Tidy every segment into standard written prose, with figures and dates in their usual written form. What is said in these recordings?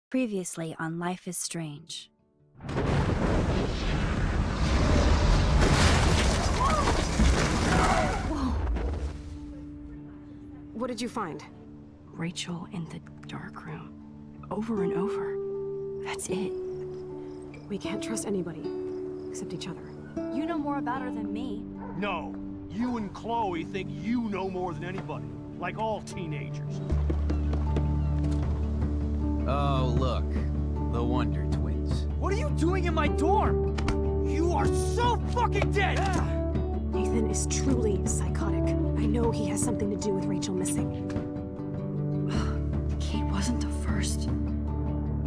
Previously on Life is Strange. Whoa. What did you find? Rachel in the dark room. Over and over. That's it. We can't trust anybody, except each other. You know more about her than me. No. You and Chloe think you know more than anybody. Like all teenagers. Oh, look. The Wonder Twins. What are you doing in my dorm? You are so fucking dead! Nathan is truly psychotic. I know he has something to do with Rachel missing. Kate wasn't the first.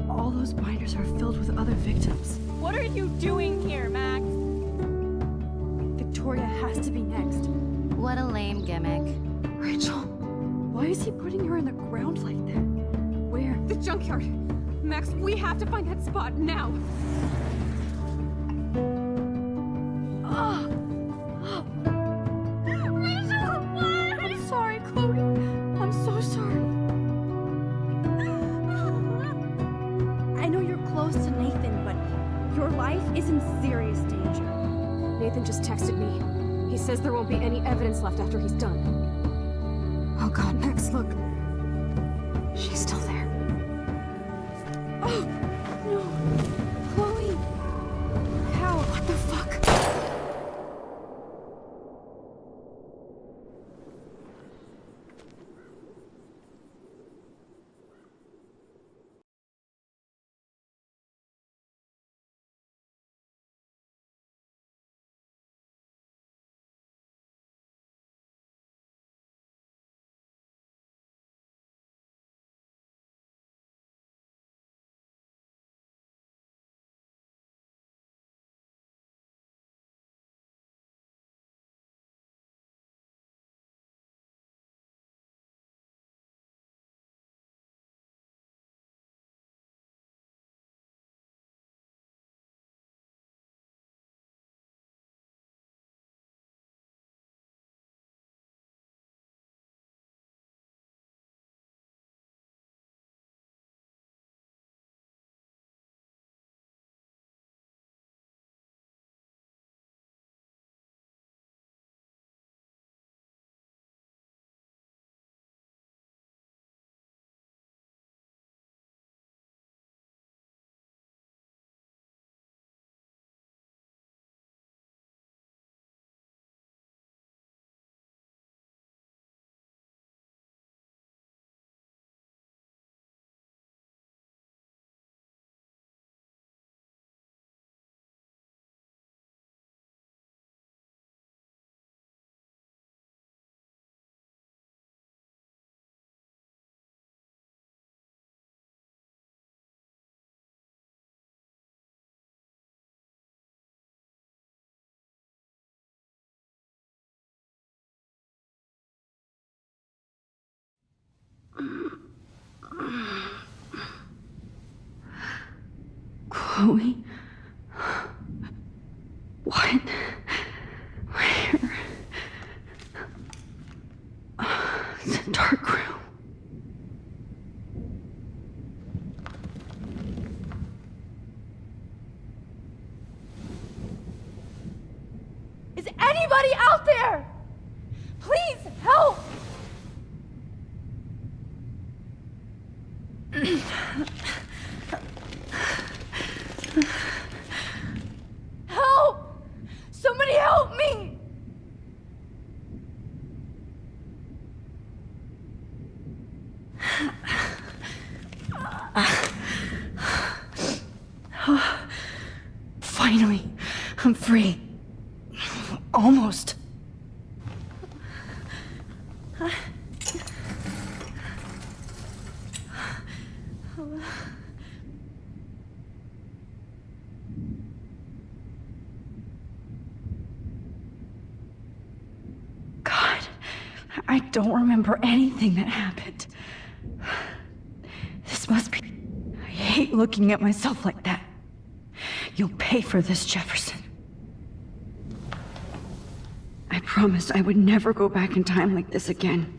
All those binders are filled with other victims. What are you doing here, Max? Victoria has to be next. What a lame gimmick. Rachel, why is he putting her in the ground like that? Where? The junkyard! Max, we have to find that spot now! Rachel, what? I'm sorry, Chloe. I'm so sorry. I know you're close to Nathan, but your life is in serious danger. Nathan just texted me. He says there won't be any evidence left after he's done. Oh god, Max, look. She's still there. Oh, no. Chloe. How? What the fuck? Chloe? What? Where? It's a dark room. Is anybody out there? Please help! Help! Somebody help me! Finally, I'm free. Almost. God, I don't remember anything that happened. This must be... I hate looking at myself like that. You'll pay for this, Jefferson. I promised I would never go back in time like this again.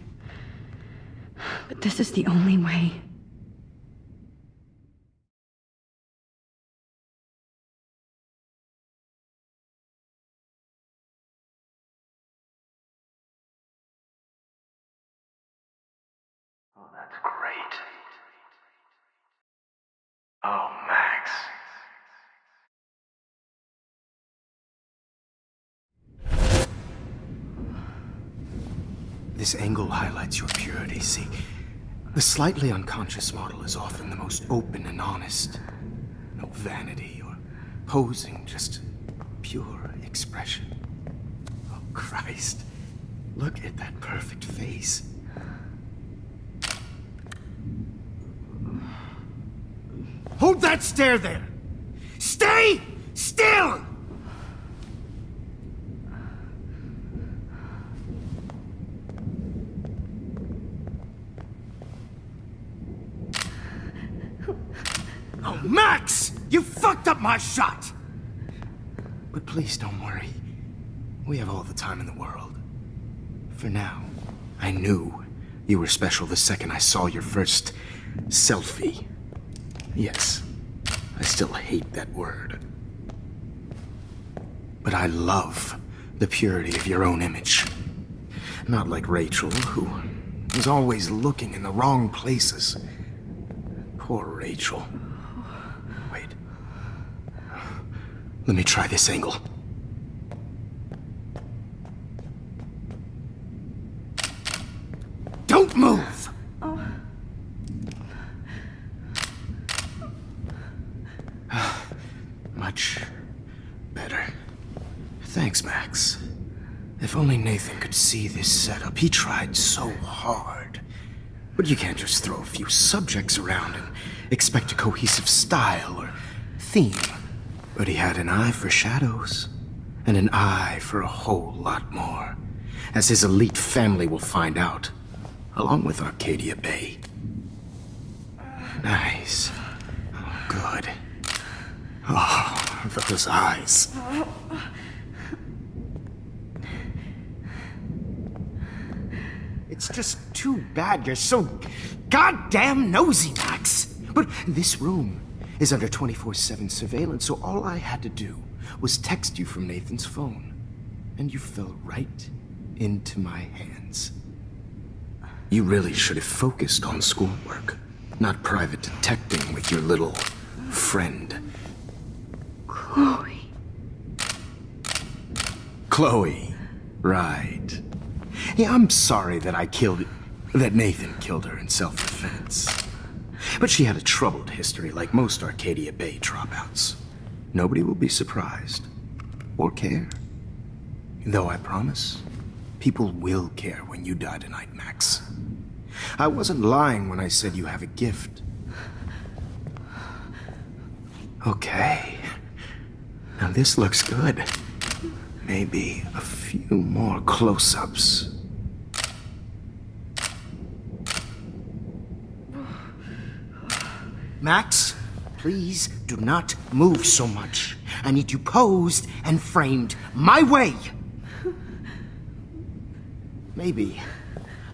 But this is the only way. great. Oh, Max. This angle highlights your purity, see? The slightly unconscious model is often the most open and honest. No vanity or posing, just pure expression. Oh, Christ. Look at that perfect face. Hold that stare there! Stay still! Oh, Max! You fucked up my shot! But please don't worry. We have all the time in the world. For now, I knew you were special the second I saw your first selfie. Yes, I still hate that word. But I love the purity of your own image. Not like Rachel, who was always looking in the wrong places. Poor Rachel. Wait. Let me try this angle. Don't move! Much better. Thanks, Max. If only Nathan could see this setup. He tried so hard. But you can't just throw a few subjects around and expect a cohesive style or theme. But he had an eye for shadows, and an eye for a whole lot more, as his elite family will find out, along with Arcadia Bay. Nice. Oh, good. Oh, those eyes. It's just too bad you're so goddamn nosy, Max. But this room is under 24/7 surveillance, so all I had to do was text you from Nathan's phone. And you fell right into my hands. You really should have focused on schoolwork, not private detecting with your little friend. Chloe. Chloe, right. Yeah, I'm sorry that Nathan killed her in self-defense. But she had a troubled history like most Arcadia Bay dropouts. Nobody will be surprised or care. Though I promise, people will care when you die tonight, Max. I wasn't lying when I said you have a gift. Okay. Now this looks good. Maybe a few more close-ups. Max, please do not move so much. I need you posed and framed my way. Maybe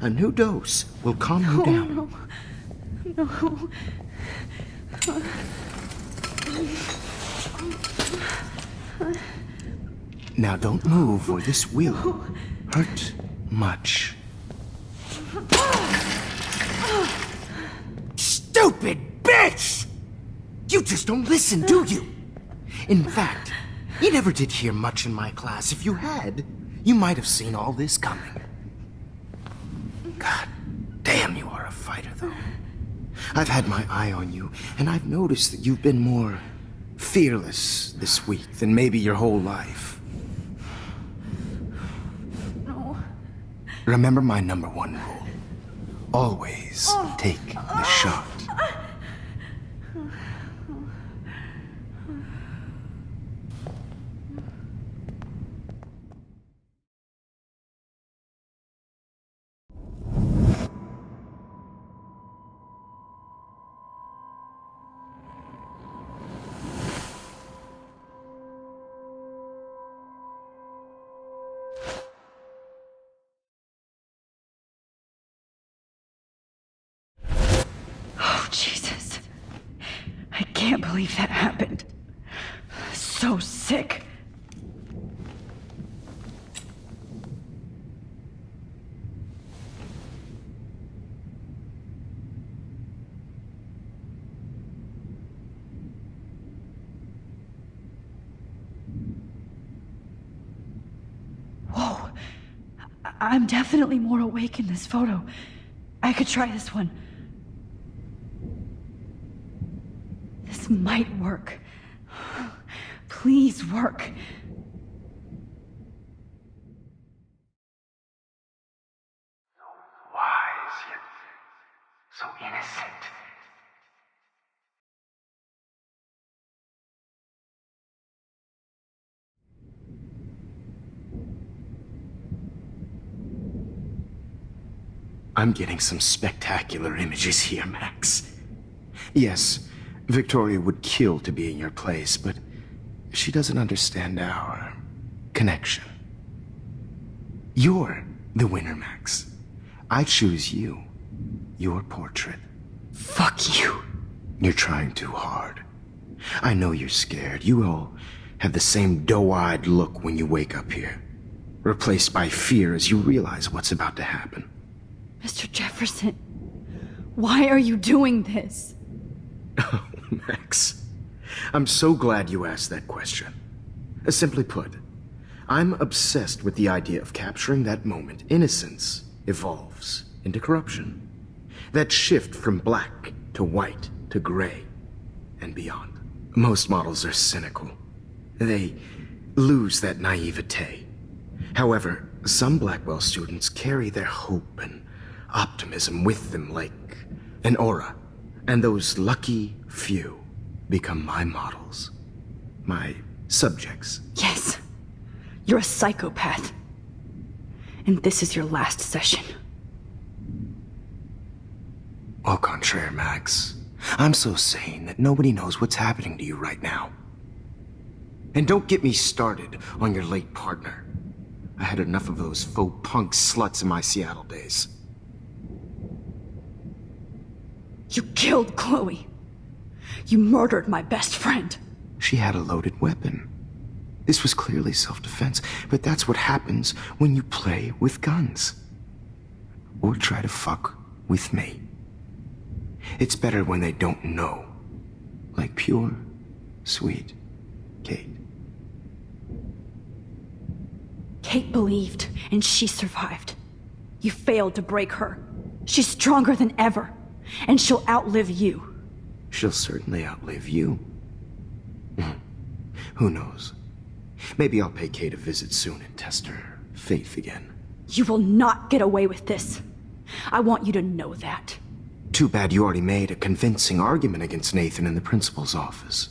a new dose will calm you down. No. Now don't move or this will hurt much. Stupid bitch! You just don't listen, do you? In fact, you never did hear much in my class. If you had, you might have seen all this coming. God damn, you are a fighter, though. I've had my eye on you, and I've noticed that you've been more fearless this week than maybe your whole life. No. Remember my number one rule. Always take the shot. Oh, Jesus. I can't believe that happened. So sick. I'm definitely more awake in this photo. I could try this one. This might work. Please work. Wise, yet so innocent. I'm getting some spectacular images here, Max. Yes, Victoria would kill to be in your place, but she doesn't understand our connection. You're the winner, Max. I choose you. Your portrait. Fuck you. You're trying too hard. I know you're scared. You all have the same doe-eyed look when you wake up here, replaced by fear as you realize what's about to happen. Mr. Jefferson, why are you doing this? Oh, Max. I'm so glad you asked that question. Simply put, I'm obsessed with the idea of capturing that moment innocence evolves into corruption. That shift from black to white to gray and beyond. Most models are cynical. They lose that naivete. However, some Blackwell students carry their hope and optimism with them like an aura. And those lucky few become my models. My subjects. Yes, you're a psychopath. And this is your last session. Au contraire, Max. I'm so sane that nobody knows what's happening to you right now. And don't get me started on your late partner. I had enough of those faux punk sluts in my Seattle days. You killed Chloe. You murdered my best friend. She had a loaded weapon. This was clearly self-defense, but that's what happens when you play with guns. Or try to fuck with me. It's better when they don't know. Like pure, sweet Kate. Kate believed, and she survived. You failed to break her. She's stronger than ever, and she'll outlive you. She'll certainly outlive you. Who knows? Maybe I'll pay Kate a visit soon and test her faith again. You will not get away with this. I want you to know that. Too bad you already made a convincing argument against Nathan in the principal's office.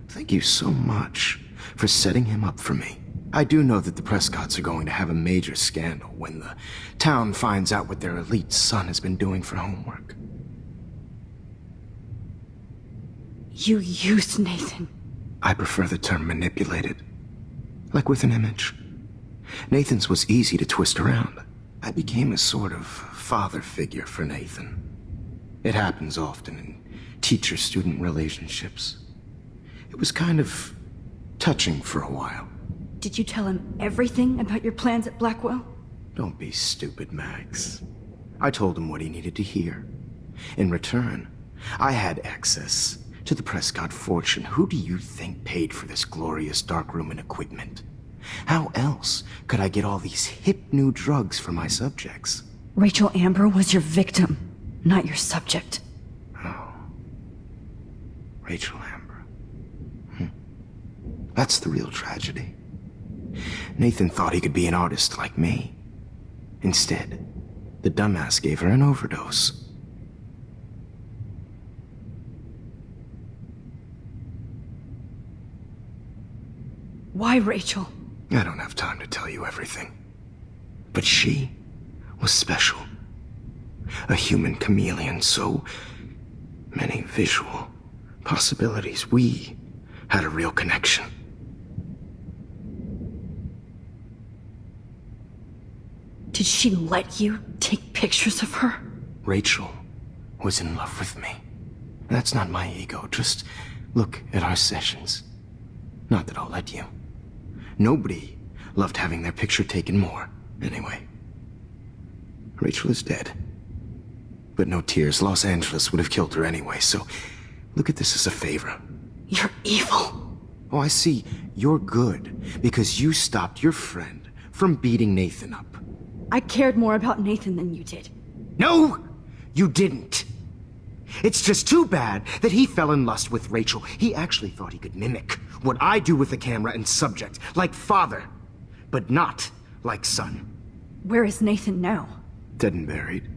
Thank you so much for setting him up for me. I do know that the Prescotts are going to have a major scandal when the town finds out what their elite son has been doing for homework. You used Nathan. I prefer the term manipulated. Like with an image. Nathan's was easy to twist around. I became a sort of father figure for Nathan. It happens often in teacher-student relationships. It was kind of touching for a while. Did you tell him everything about your plans at Blackwell? Don't be stupid, Max. I told him what he needed to hear. In return, I had access to the Prescott fortune. Who do you think paid for this glorious darkroom and equipment? How else could I get all these hip new drugs for my subjects? Rachel Amber was your victim, not your subject. Oh. Rachel Amber. That's the real tragedy. Nathan thought he could be an artist like me. Instead, the dumbass gave her an overdose. Why Rachel? I don't have time to tell you everything. But she was special. A human chameleon, so many visual possibilities. We had a real connection. Did she let you take pictures of her? Rachel was in love with me. That's not my ego. Just look at our sessions. Not that I'll let you. Nobody loved having their picture taken more. Anyway, Rachel is dead. But no tears. Los Angeles would have killed her anyway, so look at this as a favor. You're evil. Oh, I see. You're good because you stopped your friend from beating Nathan up. I cared more about Nathan than you did. No, you didn't. It's just too bad that he fell in lust with Rachel. He actually thought he could mimic what I do with the camera and subject, like father, but not like son. Where is Nathan now? Dead and buried.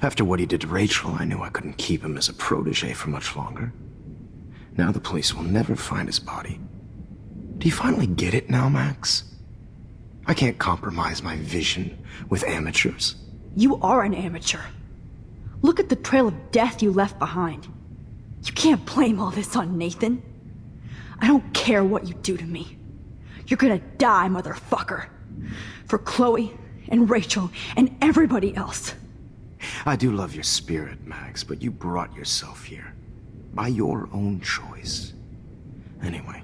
After what he did to Rachel, I knew I couldn't keep him as a protege for much longer. Now the police will never find his body. Do you finally get it now, Max? I can't compromise my vision with amateurs. You are an amateur. Look at the trail of death you left behind. You can't blame all this on Nathan. I don't care what you do to me. You're gonna die, motherfucker. For Chloe and Rachel and everybody else. I do love your spirit, Max, but you brought yourself here. By your own choice. Anyway,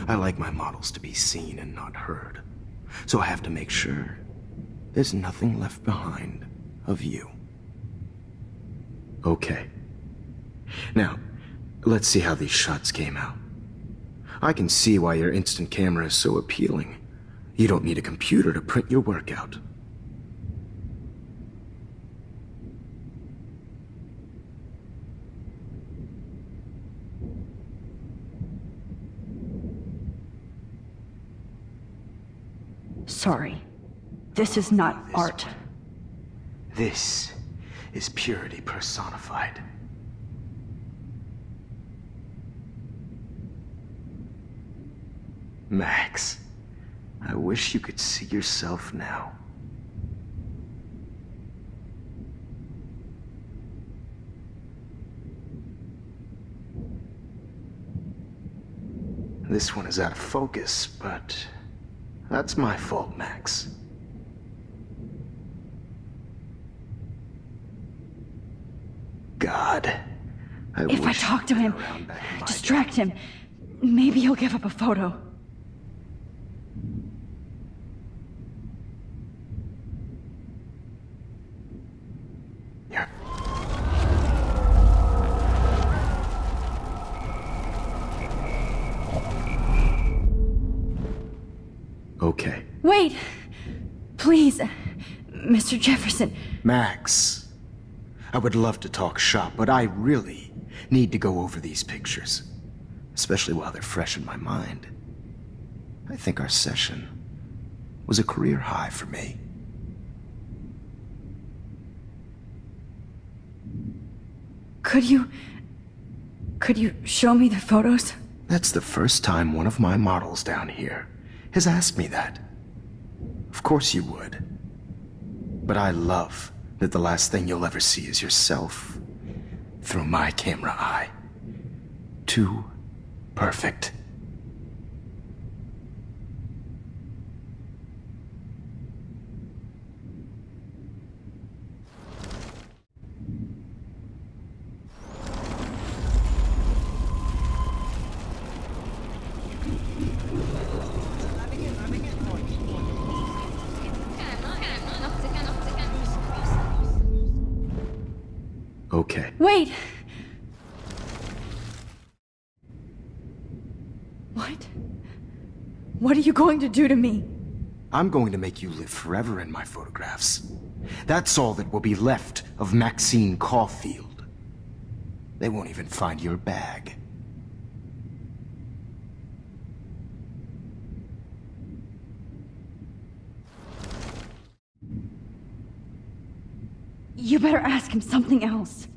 I like my models to be seen and not heard. So I have to make sure there's nothing left behind of you. Okay. Now, let's see how these shots came out. I can see why your instant camera is so appealing. You don't need a computer to print your work out. Sorry. This is not art. This is purity personified. Max, I wish you could see yourself now. This one is out of focus, but that's my fault, Max. God, If I wish talk to you'd him, been around back in my distract day. him, maybe he'll give up a photo. Yeah. Okay. Wait! Please, Mr. Jefferson. Max, I would love to talk shop, but I really need to go over these pictures, especially while they're fresh in my mind. I think our session was a career high for me. Could you show me the photos? That's the first time one of my models down here has asked me that. Of course you would. But I love that the last thing you'll ever see is yourself through my camera eye. Too perfect. Okay. Wait! What? What are you going to do to me? I'm going to make you live forever in my photographs. That's all that will be left of Maxine Caulfield. They won't even find your bag. You better ask him something else.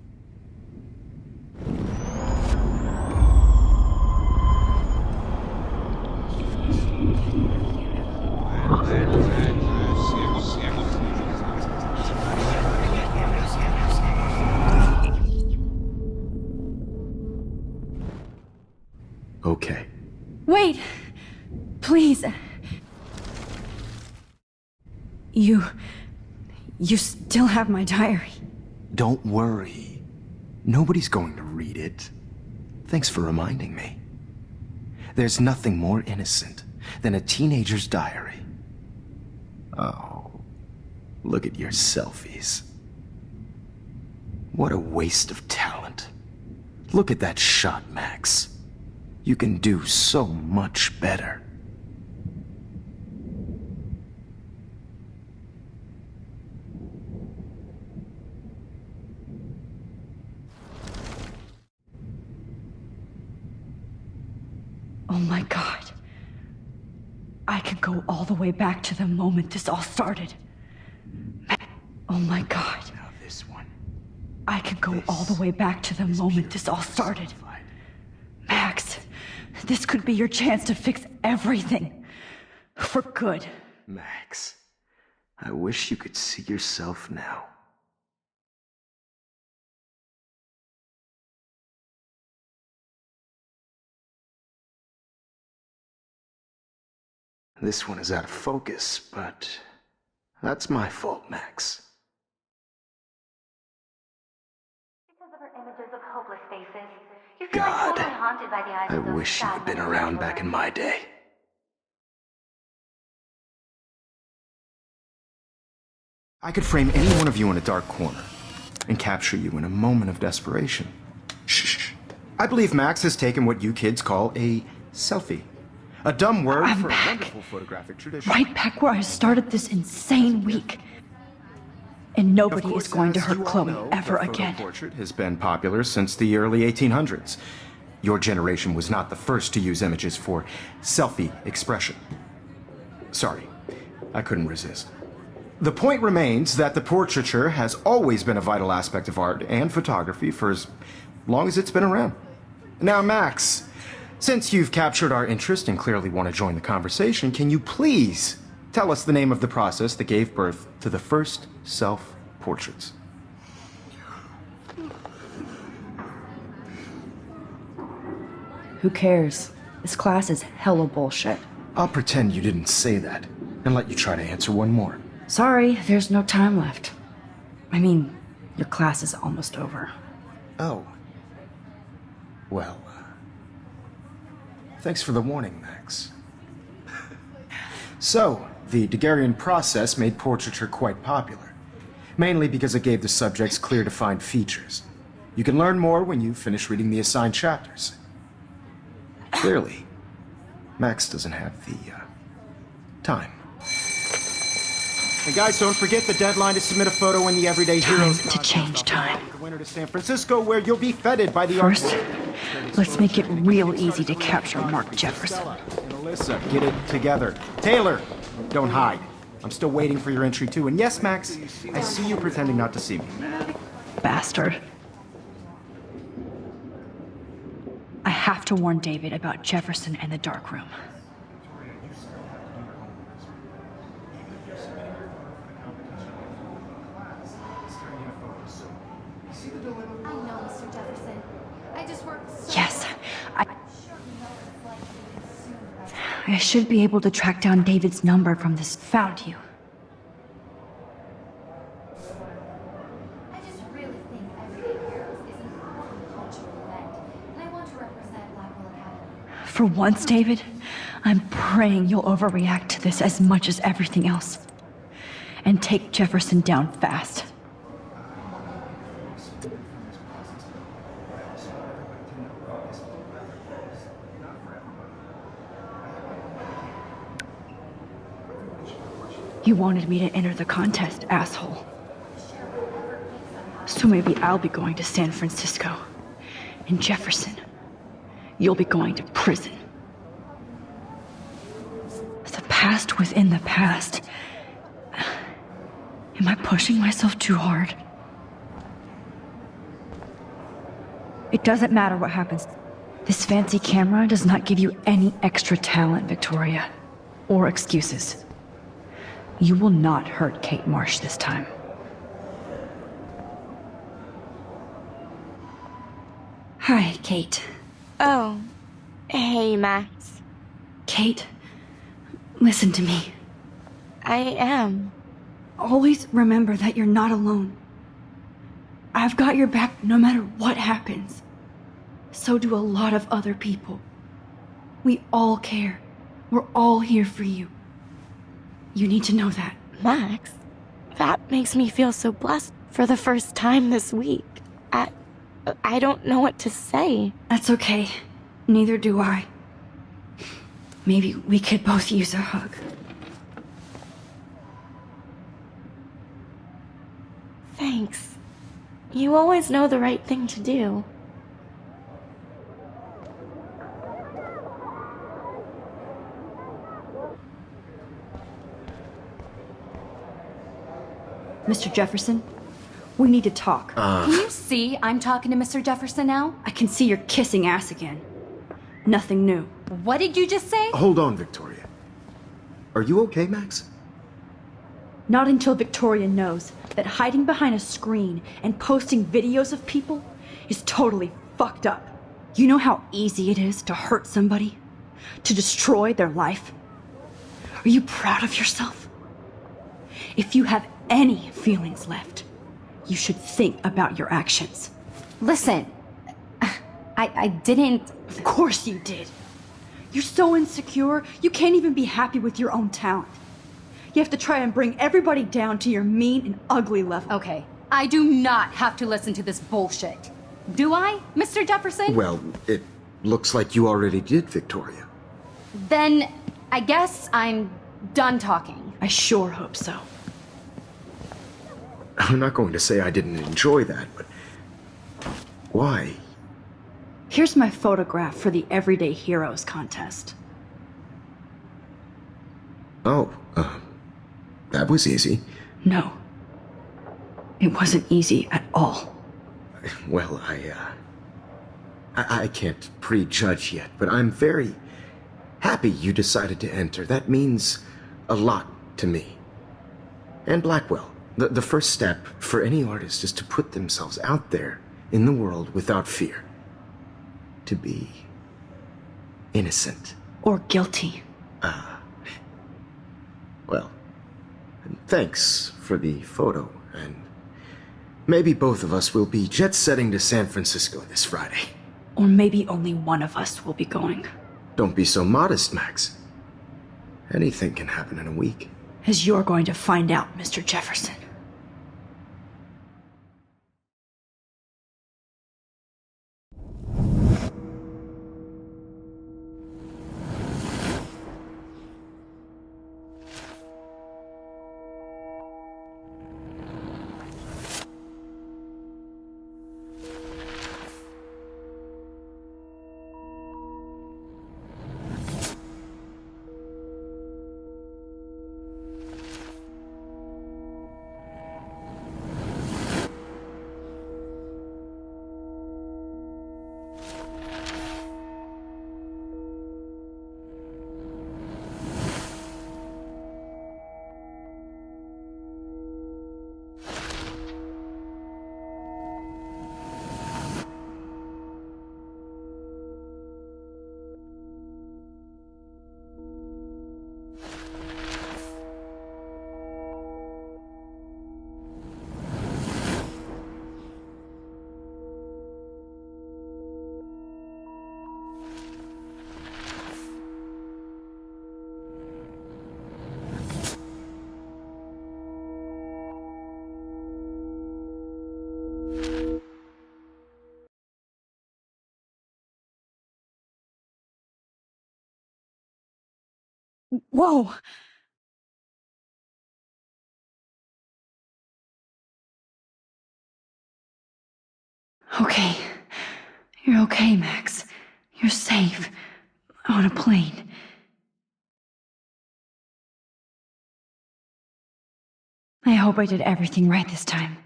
Okay. Wait! Please. You still have my diary. Don't worry. Nobody's going to read it. Thanks for reminding me. There's nothing more innocent than a teenager's diary. Oh, look at your selfies. What a waste of talent. Look at that shot, Max. You can do so much better. my god. I can go all the way back to the moment this all started. Oh my god. Now this one. I can go all the way back to the moment this all started. Max, this could be your chance to fix everything. For good. Max, I wish you could see yourself now. This one is out of focus, but that's my fault, Max. Because of her images of hopeless faces, you feel God, like totally haunted by the eyes I of those wish you sad had been little around people. back in my day. I could frame any one of you in a dark corner and capture you in a moment of desperation. Shh. I believe Max has taken what you kids call a selfie. A dumb word I'm for back. a wonderful photographic tradition. Right back where I started this insane week. And nobody is going to hurt Chloe ever the photo again. Portrait has been popular since the early 1800s. Your generation was not the first to use images for selfie expression. Sorry, I couldn't resist. The point remains that the portraiture has always been a vital aspect of art and photography for as long as it's been around. Now, Max, since you've captured our interest and clearly want to join the conversation, can you please tell us the name of the process that gave birth to the first self-portraits? Who cares? This class is hella bullshit. I'll pretend you didn't say that and let you try to answer one more. Sorry, there's no time left. I mean, your class is almost over. Oh. Well, thanks for the warning, Max. So, the Daguerrean process made portraiture quite popular, mainly because it gave the subjects clear defined features. You can learn more when you finish reading the assigned chapters. Clearly, Max doesn't have the time. And guys, don't forget the deadline to submit a photo in the Everyday Heroes Time to change time. The winner to San Francisco, where you'll be feted by the First, art. let's make it real easy to capture Mark Jefferson. And Alyssa, get it together. Taylor, don't hide. I'm still waiting for your entry too. And yes, Max, I see you pretending not to see me. Bastard. I have to warn David about Jefferson and the dark room. I know, Mr. Jefferson. I just worked so Yes, I'm sure you know what it's like being consumed by I should be able to track down David's number from this found you. I just really think Everyday Heroes is an important cultural event, and I want to represent Blackwell Academy. For once, David, I'm praying you'll overreact to this as much as everything else. And take Jefferson down fast. You wanted me to enter the contest, asshole. So maybe I'll be going to San Francisco. And Jefferson, you'll be going to prison. The past within the past. Am I pushing myself too hard? It doesn't matter what happens. This fancy camera does not give you any extra talent, Victoria. Or excuses. You will not hurt Kate Marsh this time. Hi, Kate. Oh, hey, Max. Kate, listen to me. I am. Always remember that you're not alone. I've got your back no matter what happens. So do a lot of other people. We all care. We're all here for you. You need to know that. Max, that makes me feel so blessed for the first time this week. I don't know what to say. That's okay. Neither do I. Maybe we could both use a hug. Thanks. You always know the right thing to do. Mr. Jefferson, we need to talk. Can you see I'm talking to Mr. Jefferson now? I can see you're kissing ass again. Nothing new. What did you just say? Hold on, Victoria. Are you okay, Max? Not until Victoria knows that hiding behind a screen and posting videos of people is totally fucked up. You know how easy it is to hurt somebody? To destroy their life? Are you proud of yourself? If you have any feelings left, you should think about your actions. Listen, I didn't... Of course you did. You're so insecure, you can't even be happy with your own talent. You have to try and bring everybody down to your mean and ugly level. Okay, I do not have to listen to this bullshit. Do I, Mr. Jefferson? Well, it looks like you already did, Victoria. Then I guess I'm done talking. I sure hope so. I'm not going to say I didn't enjoy that, but why? Here's my photograph for the Everyday Heroes contest. Oh, that was easy. No. It wasn't easy at all. Well, I can't prejudge yet, but I'm very happy you decided to enter. That means a lot to me. And Blackwell. The first step for any artist is to put themselves out there in the world without fear. To be innocent. Or guilty. Well, thanks for the photo, and maybe both of us will be jet-setting to San Francisco this Friday. Or maybe only one of us will be going. Don't be so modest, Max. Anything can happen in a week. As you're going to find out, Mr. Jefferson. Whoa! Okay. You're okay, Max. You're safe. On a plane. I hope I did everything right this time.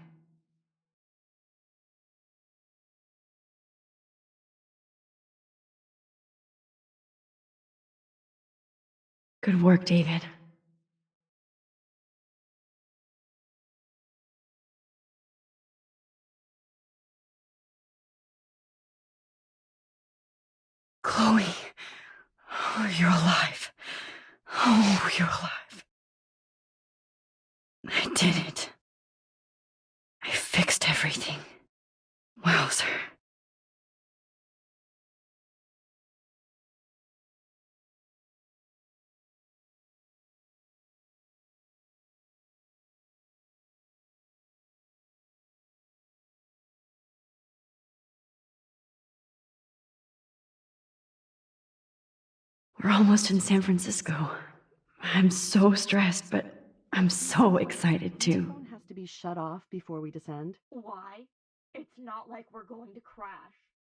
Good work, David. Chloe. Oh, you're alive. Oh, you're alive. I did it. I fixed everything. Wowzer. We're almost in San Francisco. I'm so stressed, but I'm so excited too. Phone has to be shut off before we descend. Why? It's not like we're going to crash.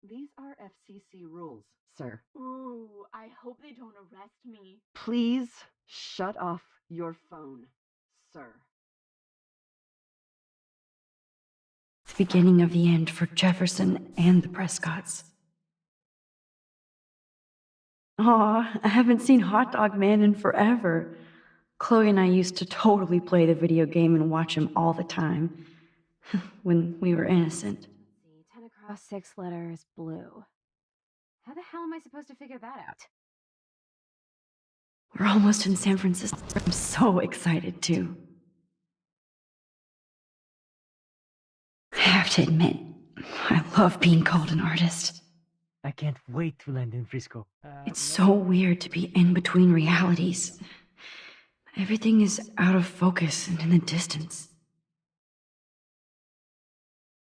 These are FCC rules, sir. Ooh, I hope they don't arrest me. Please shut off your phone, sir. Beginning of the end for Jefferson and the Prescotts. Aw, I haven't seen Hot Dog Man in forever. Chloe and I used to totally play the video game and watch him all the time. When we were innocent. 10 across 6 letters, blue. How the hell am I supposed to figure that out? We're almost in San Francisco. I'm so excited too. I have to admit, I love being called an artist. I can't wait to land in Frisco. It's so weird to be in between realities. Everything is out of focus and in the distance.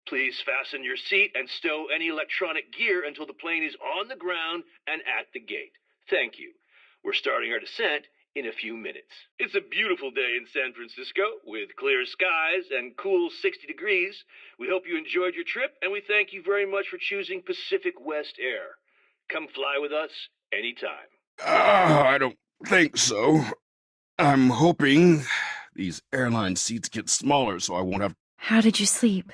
Please fasten your seat and stow any electronic gear until the plane is on the ground and at the gate. Thank you. We're starting our descent in a few minutes. It's a beautiful day in San Francisco with clear skies and cool 60 degrees. We hope you enjoyed your trip, and we thank you very much for choosing Pacific West Air. Come fly with us anytime. I don't think so. I'm hoping these airline seats get smaller so I won't have... How did you sleep?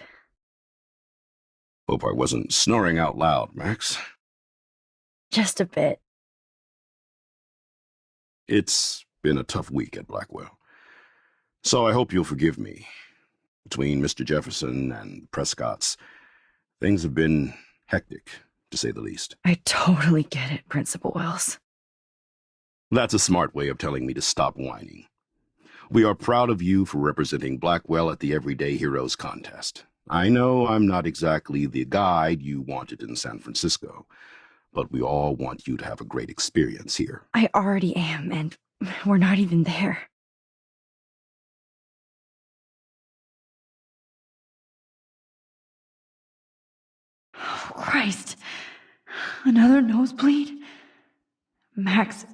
Hope I wasn't snoring out loud, Max. Just a bit. It's been a tough week at Blackwell, so I hope you'll forgive me. Between Mr. Jefferson and the Prescotts, things have been hectic, to say the least. I totally get it, Principal Wells. That's a smart way of telling me to stop whining. We are proud of you for representing Blackwell at the Everyday Heroes contest. I know I'm not exactly the guide you wanted in San Francisco, but we all want you to have a great experience here. I already am, and we're not even there. Oh, Christ. Another nosebleed? Max,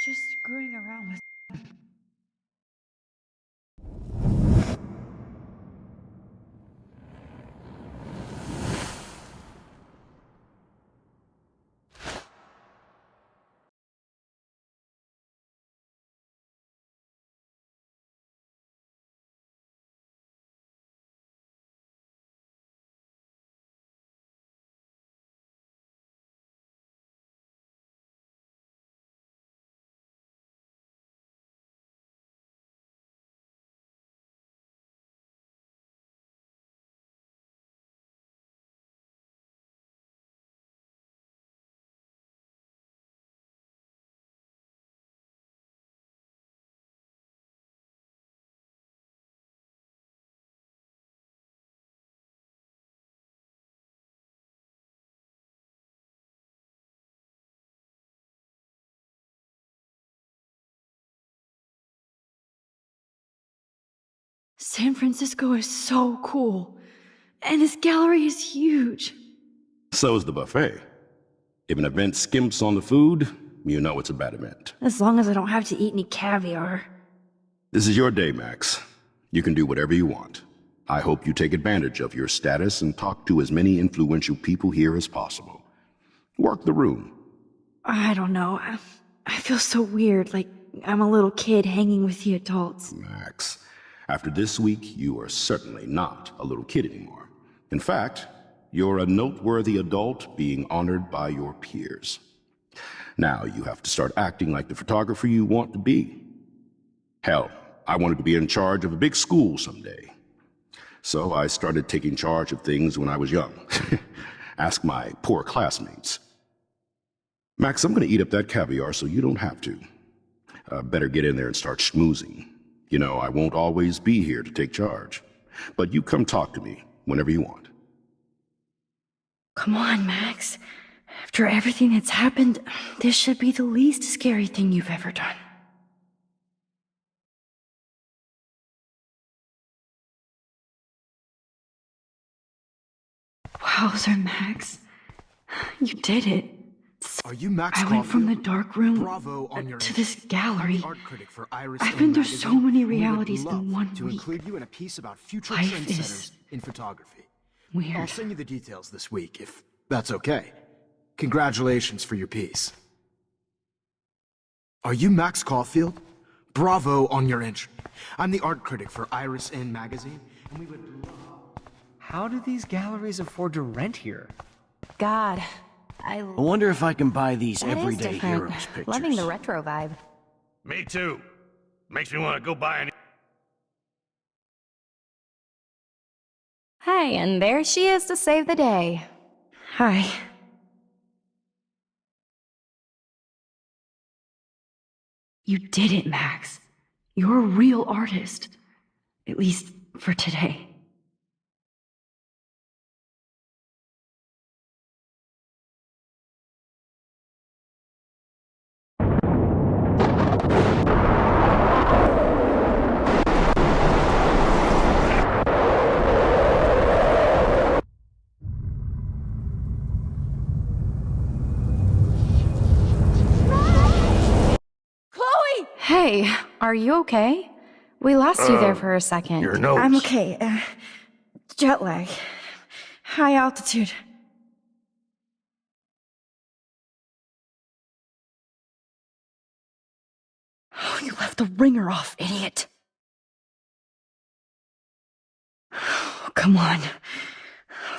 just screwing around with... San Francisco is so cool, and this gallery is huge. So is the buffet. If an event skimps on the food, you know it's a bad event. As long as I don't have to eat any caviar. This is your day, Max. You can do whatever you want. I hope you take advantage of your status and talk to as many influential people here as possible. Work the room. I don't know. I feel so weird, like I'm a little kid hanging with the adults. Max, after this week, you are certainly not a little kid anymore. In fact, you're a noteworthy adult being honored by your peers. Now you have to start acting like the photographer you want to be. Hell, I wanted to be in charge of a big school someday. So I started taking charge of things when I was young. Ask my poor classmates. Max, I'm going to eat up that caviar so you don't have to. Better get in there and start schmoozing. You know, I won't always be here to take charge. But you come talk to me whenever you want. Come on, Max. After everything that's happened, this should be the least scary thing you've ever done. Wowzer, Max. You did it. Are you Max I went from the dark room Bravo on your to this gallery. art critic for Iris I've been through magazine, so many and we would realities love in one to week. include you in a piece about future Life trendsetters is in photography. weird. I'll send you the details this week, if that's okay. Congratulations for your piece. Are you Max Caulfield? Bravo on your entry. I'm the art critic for Iris In magazine, and we would love... How do these galleries afford to rent here? God, I wonder if I can buy these that is everyday different. heroes pictures. Loving the retro vibe. Me too. Makes me want to go buy any. Hey, and there she is to save the day. Hi. You did it, Max. You're a real artist. At least for today. Hey, are you okay? We lost you there for a second. Your nose. I'm okay. Jet lag. High altitude. Oh, you left the ringer off, idiot. Oh, come on.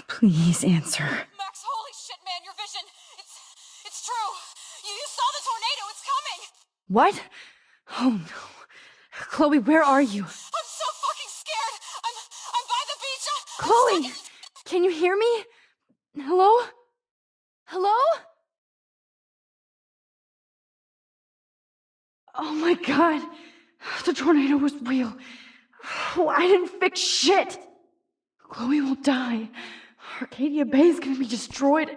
Please answer. Max, holy shit, man, your vision. It's true. You saw the tornado. It's coming. What? Oh no. Chloe, where are you? I'm so fucking scared. I'm by the beach. Chloe! Can you hear me? Hello? Hello? Oh my god. The tornado was real. Oh, I didn't fix shit. Chloe will die. Arcadia Bay is gonna be destroyed.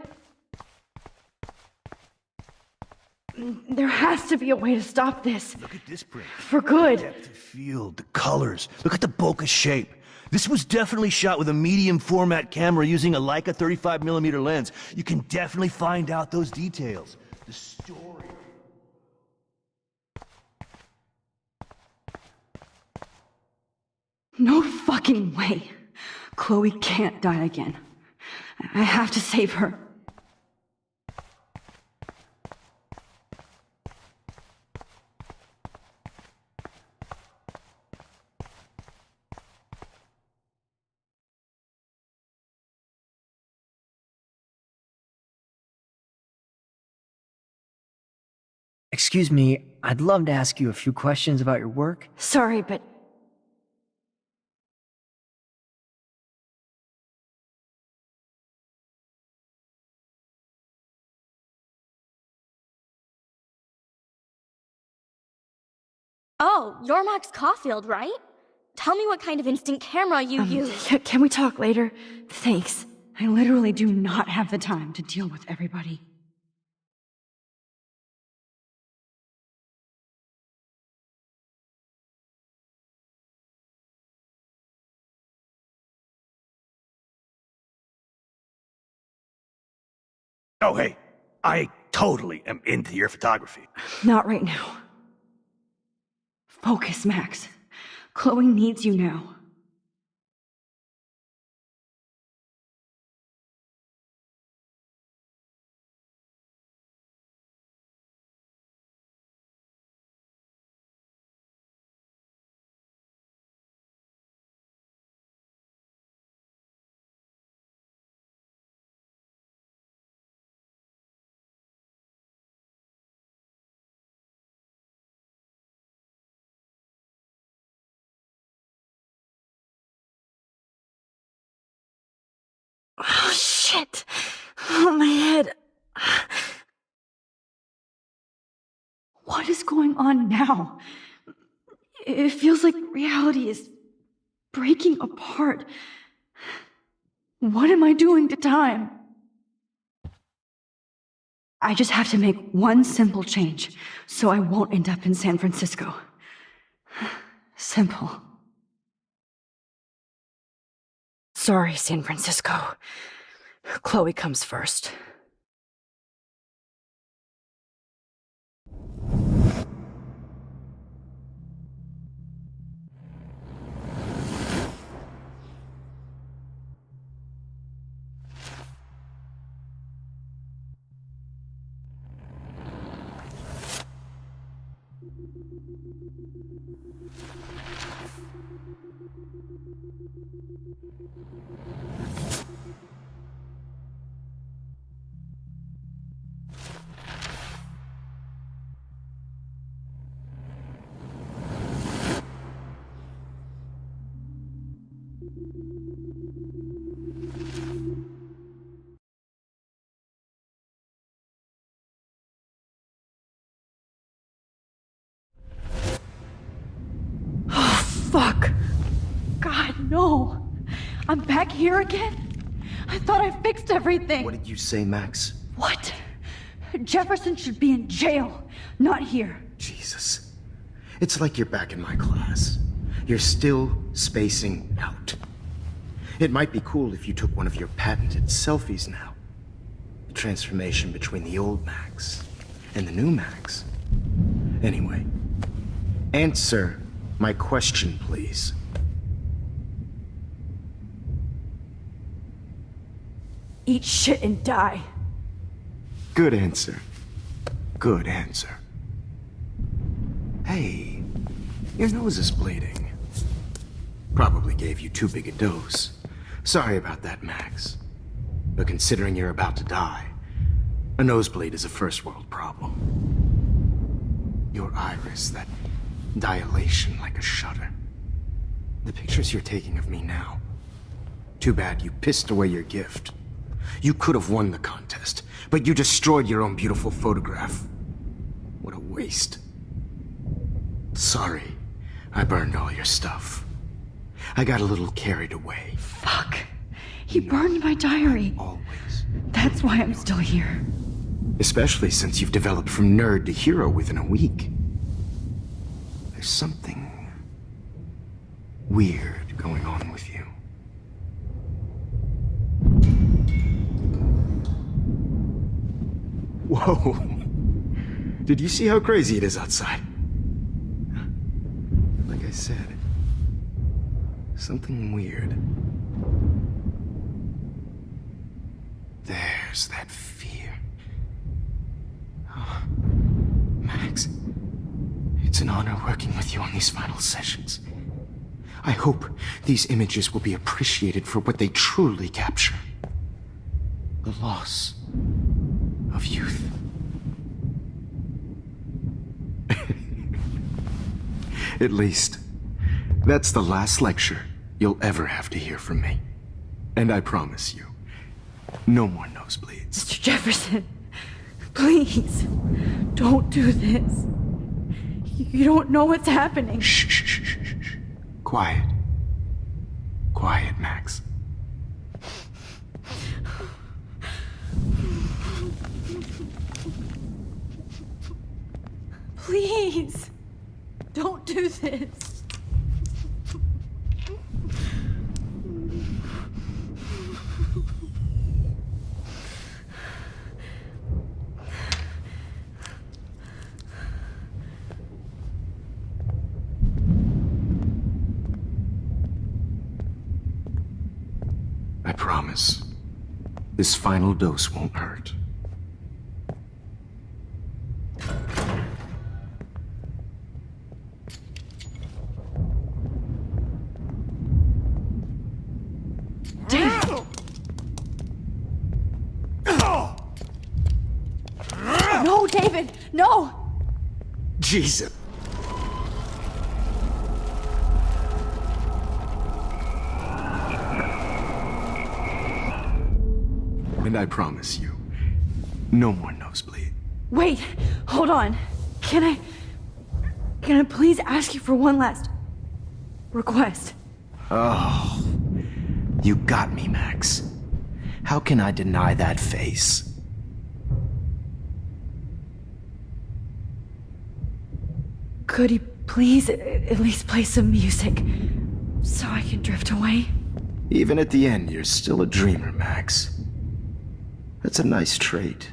There has to be a way to stop this. Look at this print. For good. The depth of field, the colors. Look at the bokeh shape. This was definitely shot with a medium format camera using a Leica 35mm lens. You can definitely find out those details. The story. No fucking way. Chloe can't die again. I have to save her. Excuse me, I'd love to ask you a few questions about your work. Sorry, but... Oh, you're Max Caulfield, right? Tell me what kind of instant camera you use. Can we talk later? Thanks. I literally do not have the time to deal with everybody. Oh, hey, I totally am into your photography. Not right now. Focus, Max. Chloe needs you now. Oh, shit! Oh, my head. What is going on now? It feels like reality is breaking apart. What am I doing to time? I just have to make one simple change, so I won't end up in San Francisco. Simple. Sorry, San Francisco. Chloe comes first. Fuck! God, no! I'm back here again? I thought I fixed everything! What did you say, Max? What? Jefferson should be in jail, not here. Jesus. It's like you're back in my class. You're still spacing out. It might be cool if you took one of your patented selfies now. The transformation between the old Max and the new Max. Anyway, answer my question, please. Eat shit and die. Good answer. Good answer. Hey, your nose is bleeding. Probably gave you too big a dose. Sorry about that, Max. But considering you're about to die, a nosebleed is a first world problem. Your iris, that dilation like a shutter. The pictures you're taking of me now. Too bad you pissed away your gift. You could have won the contest, but you destroyed your own beautiful photograph. What a waste. Sorry, I burned all your stuff. I got a little carried away. Fuck. He burned my diary. Always. That's why I'm still here. Especially since you've developed from nerd to hero within a week. There's something weird going on with you. Whoa. Did you see how crazy it is outside? Like I said, something weird. There's that fear. Oh, Max, it's an honor working with you on these final sessions. I hope these images will be appreciated for what they truly capture. The loss of youth. At least, that's the last lecture you'll ever have to hear from me. And I promise you, no more nosebleeds. Mr. Jefferson, please, don't do this. You don't know what's happening. Shh, shh, shh, shh, shh. Quiet. Quiet, Max. Please, don't do this. I promise, this final dose won't hurt. No, David, no! Jesus. And I promise you, no more nosebleed. Wait, hold on. Can I please ask you for one last request? Oh, you got me, Max. How can I deny that face? Could you please at least play some music so I can drift away? Even at the end, you're still a dreamer, Max. That's a nice trait.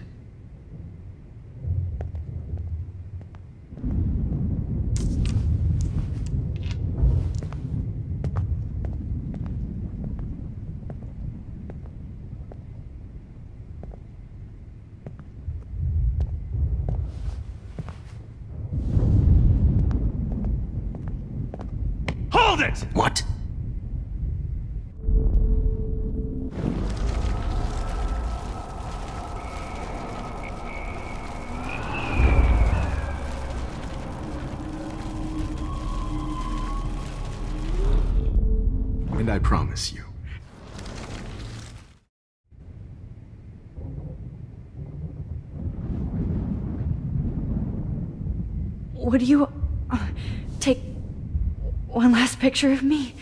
Hold it! What? And I promise you, would you take one last picture of me?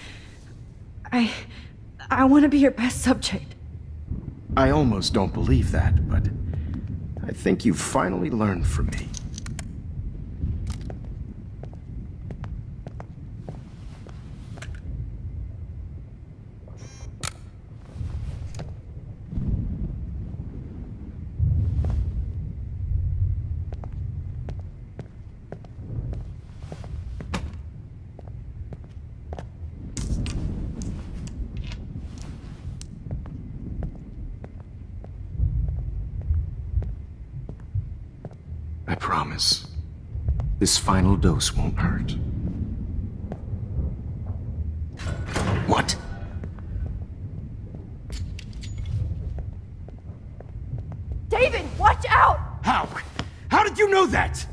I want to be your best subject. I almost don't believe that, but I think you've finally learned from me. I promise. This final dose won't hurt. What? David, watch out! How? How did you know that?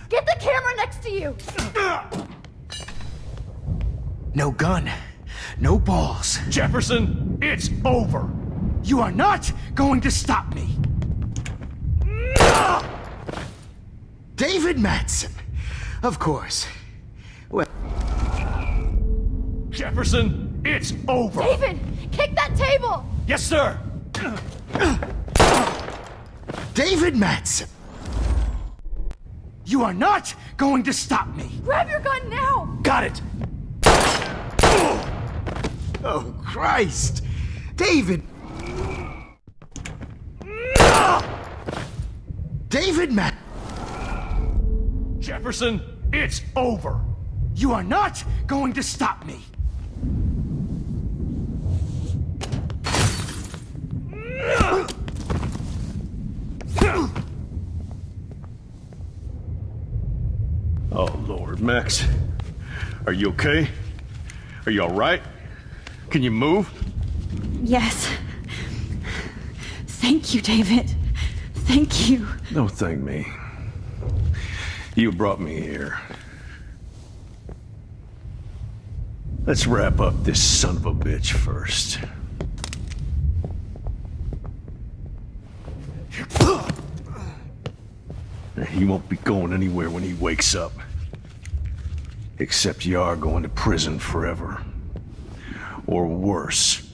Get the camera next to you! No gun. No balls. Jefferson, it's over. You are not going to stop me. David Madsen. Of course. Well... Jefferson, it's over. David, kick that table! Yes, sir. David Madsen. You are not going to stop me. Grab your gun now! Got it. Oh, Christ! David! David Matt! Jefferson, it's over. You are not going to stop me! Oh, Lord, Max. Are you okay? Are you all right? Can you move? Yes. Thank you, David. Thank you. Don't thank me. You brought me here. Let's wrap up this son of a bitch first. He won't be going anywhere when he wakes up. Except you are going to prison forever. Or worse.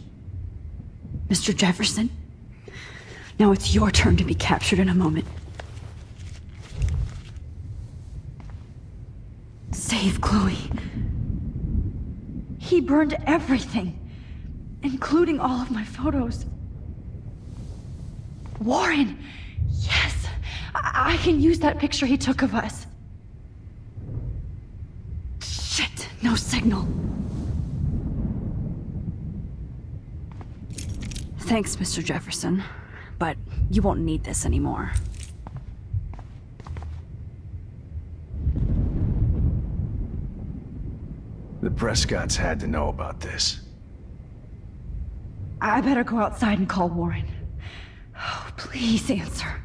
Mr. Jefferson, now it's your turn to be captured in a moment. Save Chloe. He burned everything, including all of my photos. Warren! Yes! I can use that picture he took of us. Shit! No signal. Thanks, Mr. Jefferson, but you won't need this anymore. The Prescotts had to know about this. I better go outside and call Warren. Oh, please answer.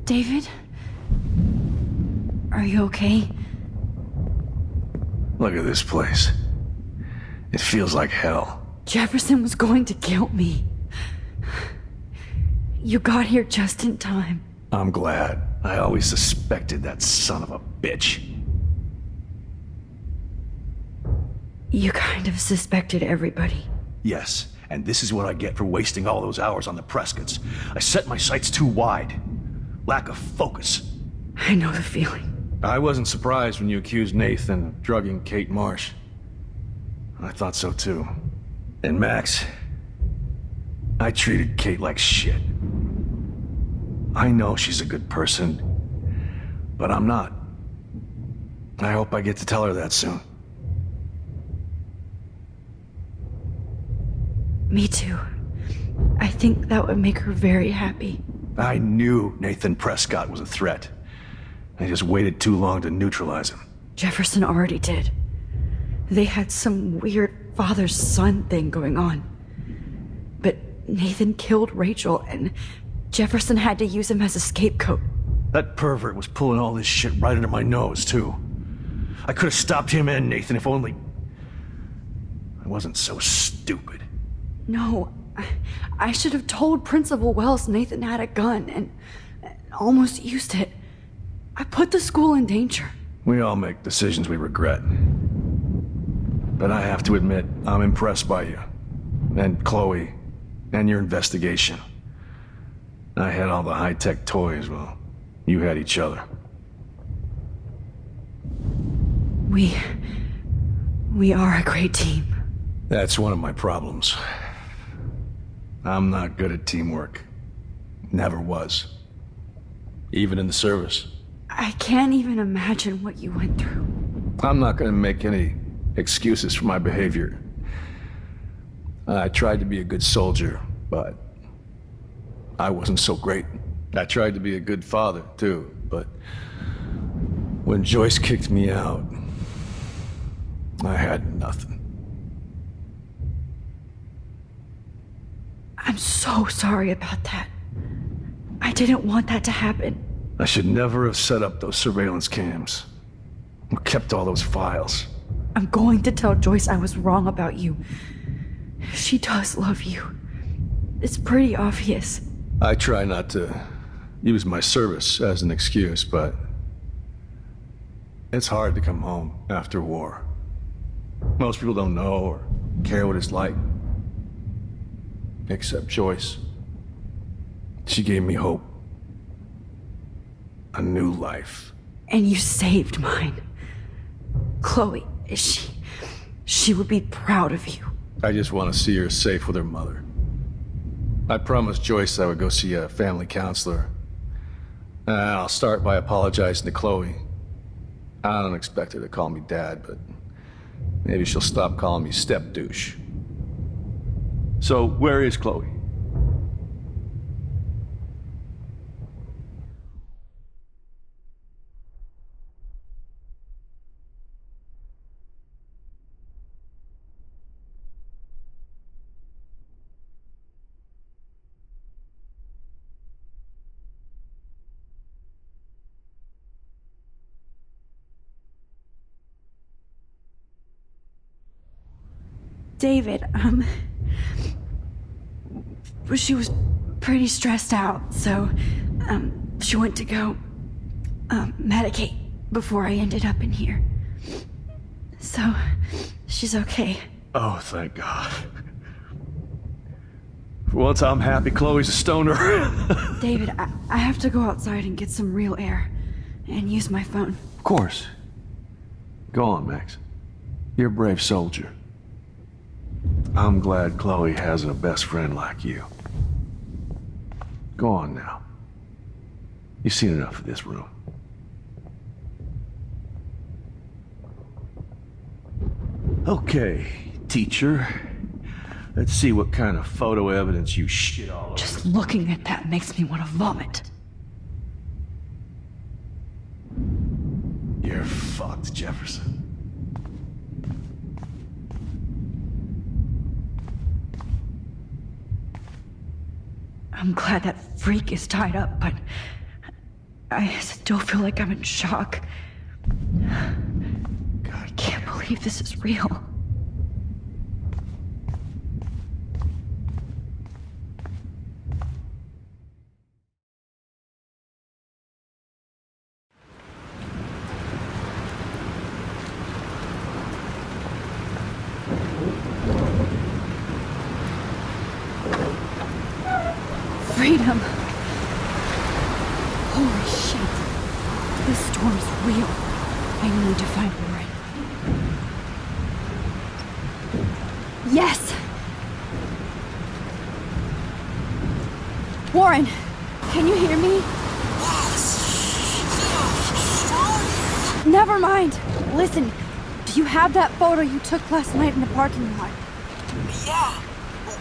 David? Are you okay? Look at this place. It feels like hell. Jefferson was going to kill me. You got here just in time. I'm glad. I always suspected that son of a bitch. You kind of suspected everybody. Yes, and this is what I get for wasting all those hours on the Prescotts. I set my sights too wide. Lack of focus. I know the feeling. I wasn't surprised when you accused Nathan of drugging Kate Marsh. I thought so too. And Max, I treated Kate like shit. I know she's a good person, but I'm not. I hope I get to tell her that soon. Me too. I think that would make her very happy. I knew Nathan Prescott was a threat. I just waited too long to neutralize him. Jefferson already did. They had some weird father-son thing going on. But Nathan killed Rachel, and Jefferson had to use him as a scapegoat. That pervert was pulling all this shit right under my nose, too. I could have stopped him and Nathan if only... I wasn't so stupid. No, I should have told Principal Wells Nathan had a gun and almost used it. I put the school in danger. We all make decisions we regret. But I have to admit, I'm impressed by you. And Chloe. And your investigation. I had all the high-tech toys, well, you had each other. We are a great team. That's one of my problems. I'm not good at teamwork. Never was. Even in the service. I can't even imagine what you went through. I'm not gonna make any excuses for my behavior. I tried to be a good soldier, but I wasn't so great. I tried to be a good father, too, but when Joyce kicked me out, I had nothing. I'm so sorry about that. I didn't want that to happen. I should never have set up those surveillance cams. Or kept all those files. I'm going to tell Joyce I was wrong about you. She does love you. It's pretty obvious. I try not to use my service as an excuse, but it's hard to come home after war. Most people don't know or care what it's like. Except Joyce. She gave me hope. A new life. And you saved mine. Chloe, she would be proud of you. I just want to see her safe with her mother. I promised Joyce I would go see a family counselor. I'll start by apologizing to Chloe. I don't expect her to call me Dad, but maybe she'll stop calling me step douche. So, where is Chloe? David, she was pretty stressed out, so, she went to go, medicate before I ended up in here. So, she's okay. Oh, thank God. For once I'm happy Chloe's a stoner. David, I have to go outside and get some real air, and use my phone. Of course. Go on, Max. You're a brave soldier. I'm glad Chloe has a best friend like you. Go on now. You've seen enough of this room. Okay, teacher. Let's see what kind of photo evidence you shit all over. Just looking at that makes me want to vomit. You're fucked, Jefferson. I'm glad that freak is tied up, but I still feel like I'm in shock. God, I can't believe this is real. Freedom. Holy shit. This storm's real. I need to find Warren. Yes! Warren, can you hear me? Never mind. Listen, do you have that photo you took last night in the parking lot? Yeah.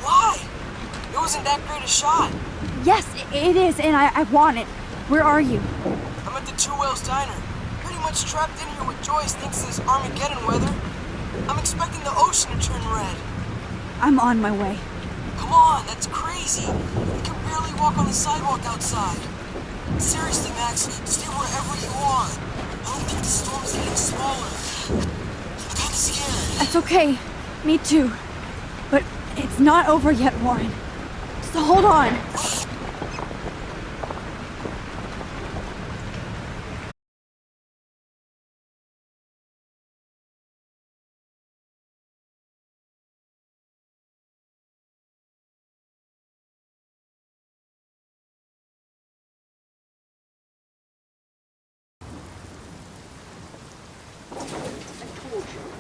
why? It wasn't that great a shot. Yes, it is, and I want it. Where are you? I'm at the Two Whales Diner. Pretty much trapped in here with Joyce thinks this Armageddon weather. I'm expecting the ocean to turn red. I'm on my way. Come on, that's crazy. We can barely walk on the sidewalk outside. Seriously, Max, stay wherever you are. I don't think the storm's getting smaller. I'm kinda scared. That's okay. Me too. But it's not over yet, Warren. So hold on.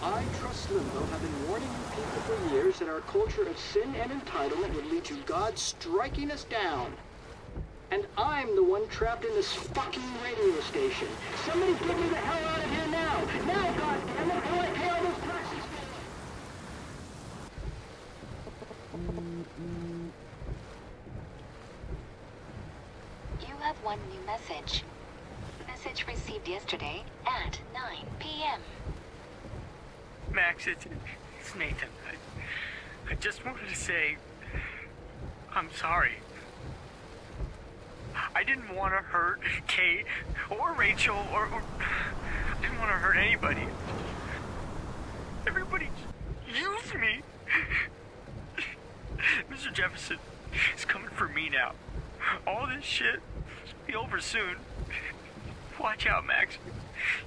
I, Trust Limbo, have been warning you people for years that our culture of sin and entitlement would lead to God striking us down. And I'm the one trapped in this fucking radio station. Somebody get me the hell out of here now! Now, goddammit, how do I pay all those taxes? You have one new message. Message received yesterday at 9 p.m. Max, it's Nathan. I just wanted to say, I'm sorry. I didn't want to hurt Kate or Rachel or I didn't want to hurt anybody. Everybody used me. Mr. Jefferson is coming for me now. All this shit will be over soon. Watch out, Max.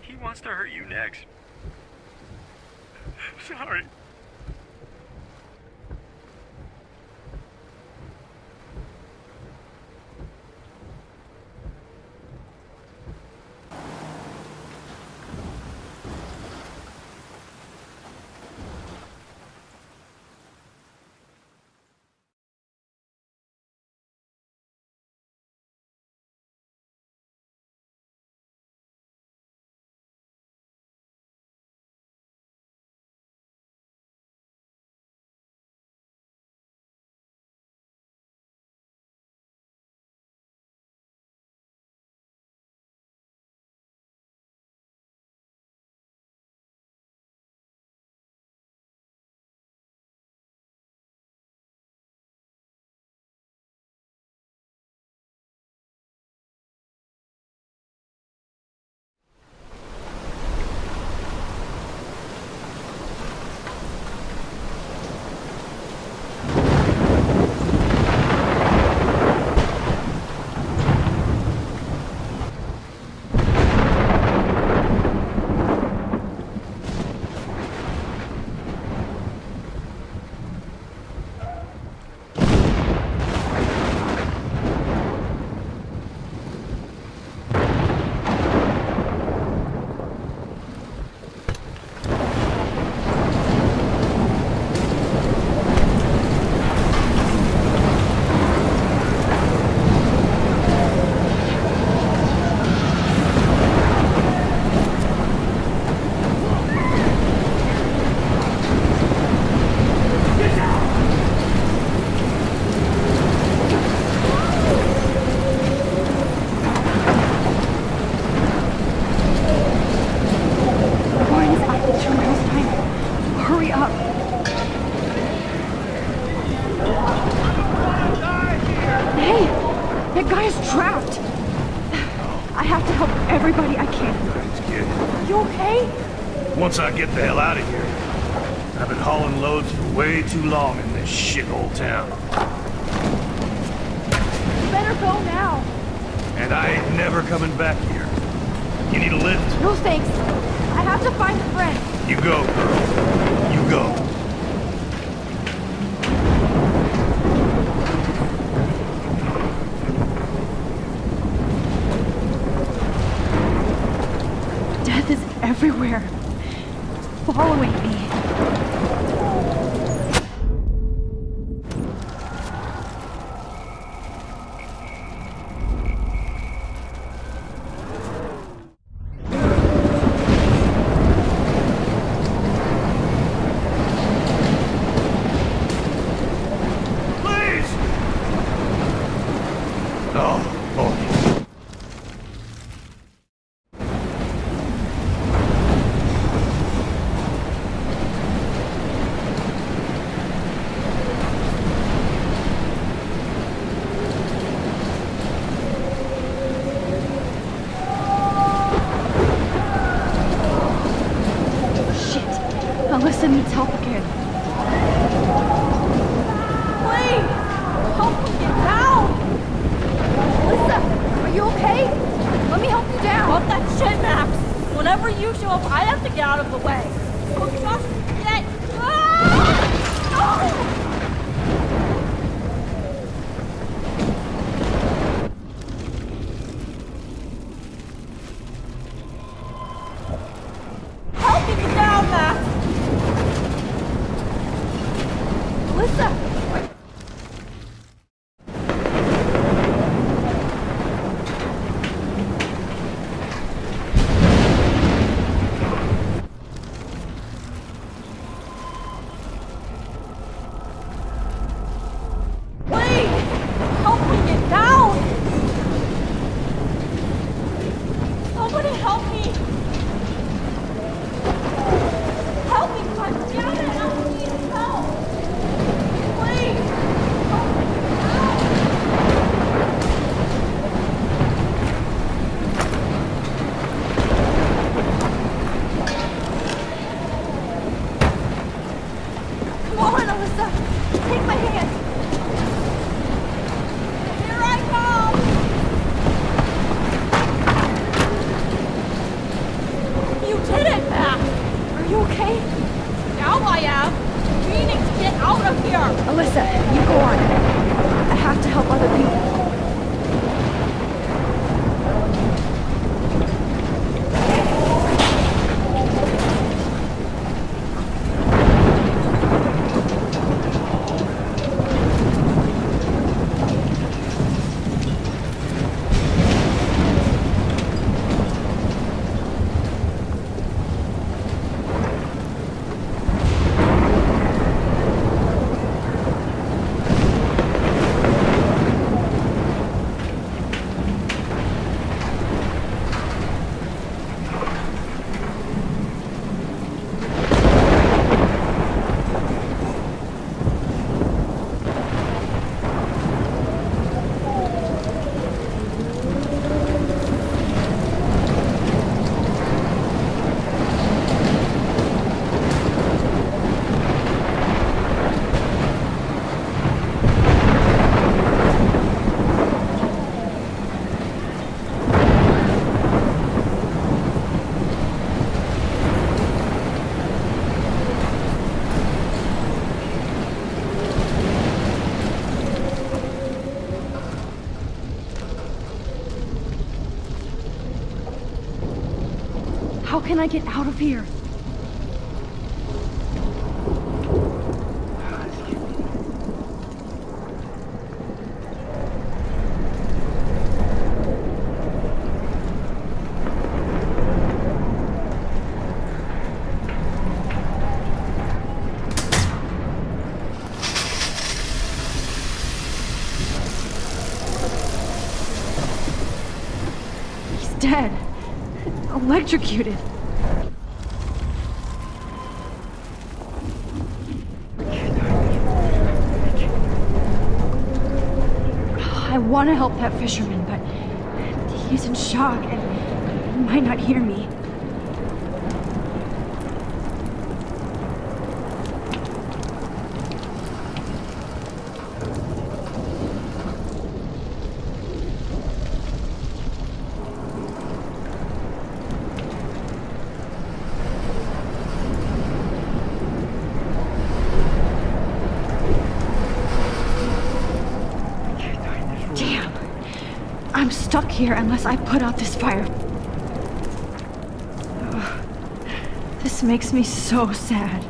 He wants to hurt you next. Sorry. everybody I can. It's good. You okay? Once I get the hell out of here. I've been hauling loads for way too long in this shithole town. You better go now. And I ain't never coming back here. You need a lift? No thanks. I have to find a friend. You go, girl. You go. Death is everywhere. Following me. Alyssa needs help again. Please! Help me get down! Alyssa, are you okay? Let me help you down. Fuck that shit, Max! Whenever you show up, I have to get out of the way. Oh, just get... Help me get down, Max! Alyssa! Alyssa, you go on. I have to help other people. How can I get out of here? He's dead. Electrocuted. I want to help that fisherman, but he's in shock and he might not hear me. I'm stuck here unless I put out this fire. Ugh. This makes me so sad.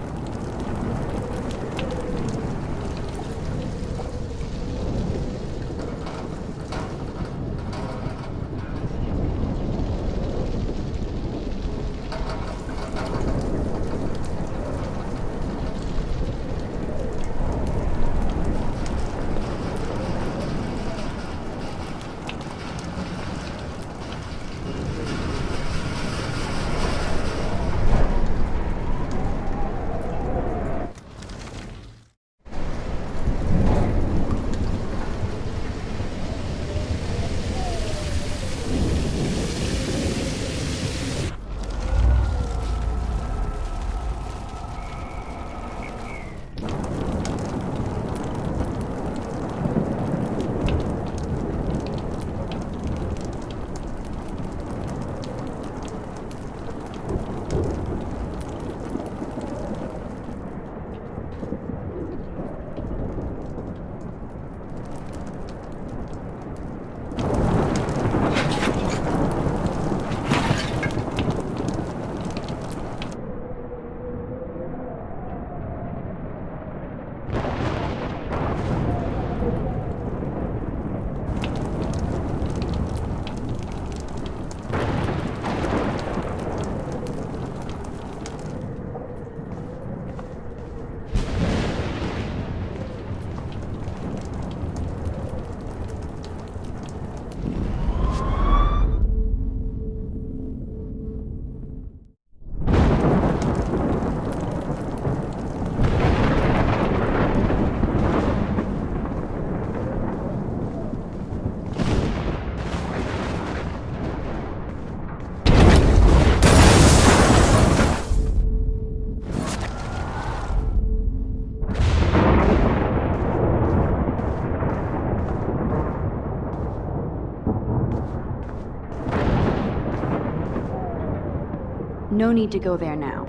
No need to go there now.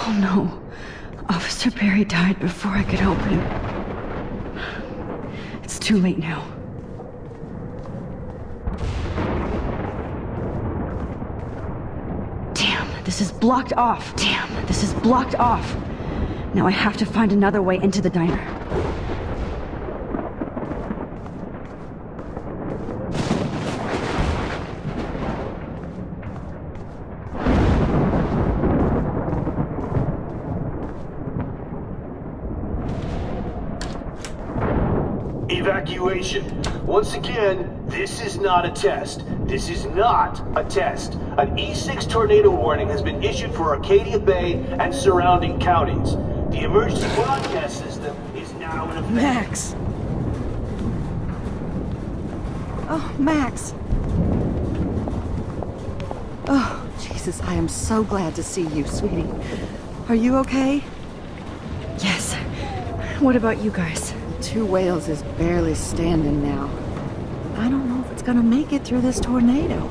Oh no. Officer Barry died before I could help him. It's too late now. Damn, this is blocked off. Damn, this is blocked off. Now I have to find another way into the diner. Evacuation. Once again, this is not a test. This is not a test. An E6 tornado warning has been issued for Arcadia Bay and surrounding counties. The emergency broadcast system is now in effect. Max! Oh, Max! Oh, Jesus, I am so glad to see you, sweetie. Are you okay? Yes. What about you guys? Two Whales is barely standing now. I don't know if it's gonna make it through this tornado.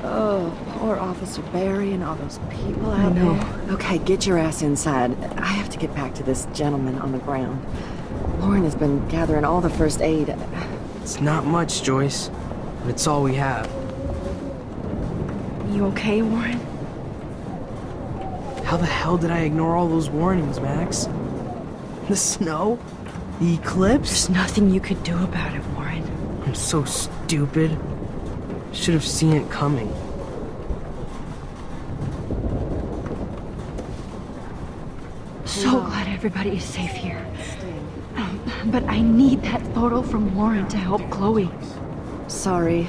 Oh, poor Officer Barry and all those people out there. Okay, get your ass inside. I have to get back to this gentleman on the ground. Lauren has been gathering all the first aid. It's not much, Joyce, but it's all we have. You okay, Warren? How the hell did I ignore all those warnings, Max? The snow? The eclipse? There's nothing you could do about it, Warren. I'm so stupid. Should have seen it coming. So glad everybody is safe here. But I need that photo from Lauren to help Chloe. Sorry.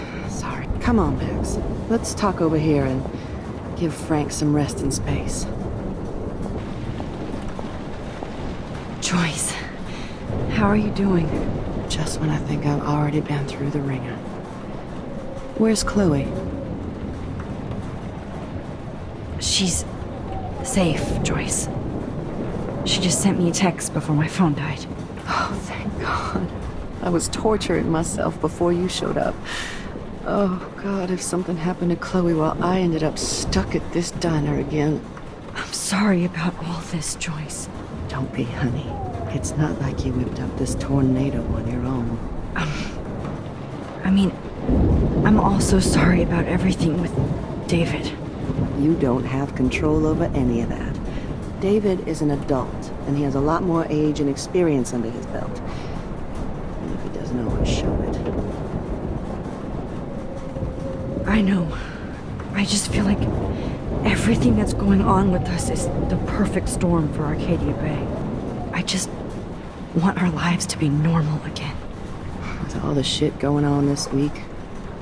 Come on, Max. Let's talk over here and give Frank some rest and space. Joyce, how are you doing? Just when I think I've already been through the ringer. Where's Chloe? She's safe, Joyce. She just sent me a text before my phone died. Oh, thank God. I was torturing myself before you showed up. Oh, God, if something happened to Chloe while I ended up stuck at this diner again. I'm sorry about all this, Joyce. Don't be, honey. It's not like you whipped up this tornado on your own. I'm also sorry about everything with David. You don't have control over any of that. David is an adult, and he has a lot more age and experience under his belt. And if he doesn't always show it. I know. I just feel like everything that's going on with us is the perfect storm for Arcadia Bay. I just want our lives to be normal again. With all the shit going on this week,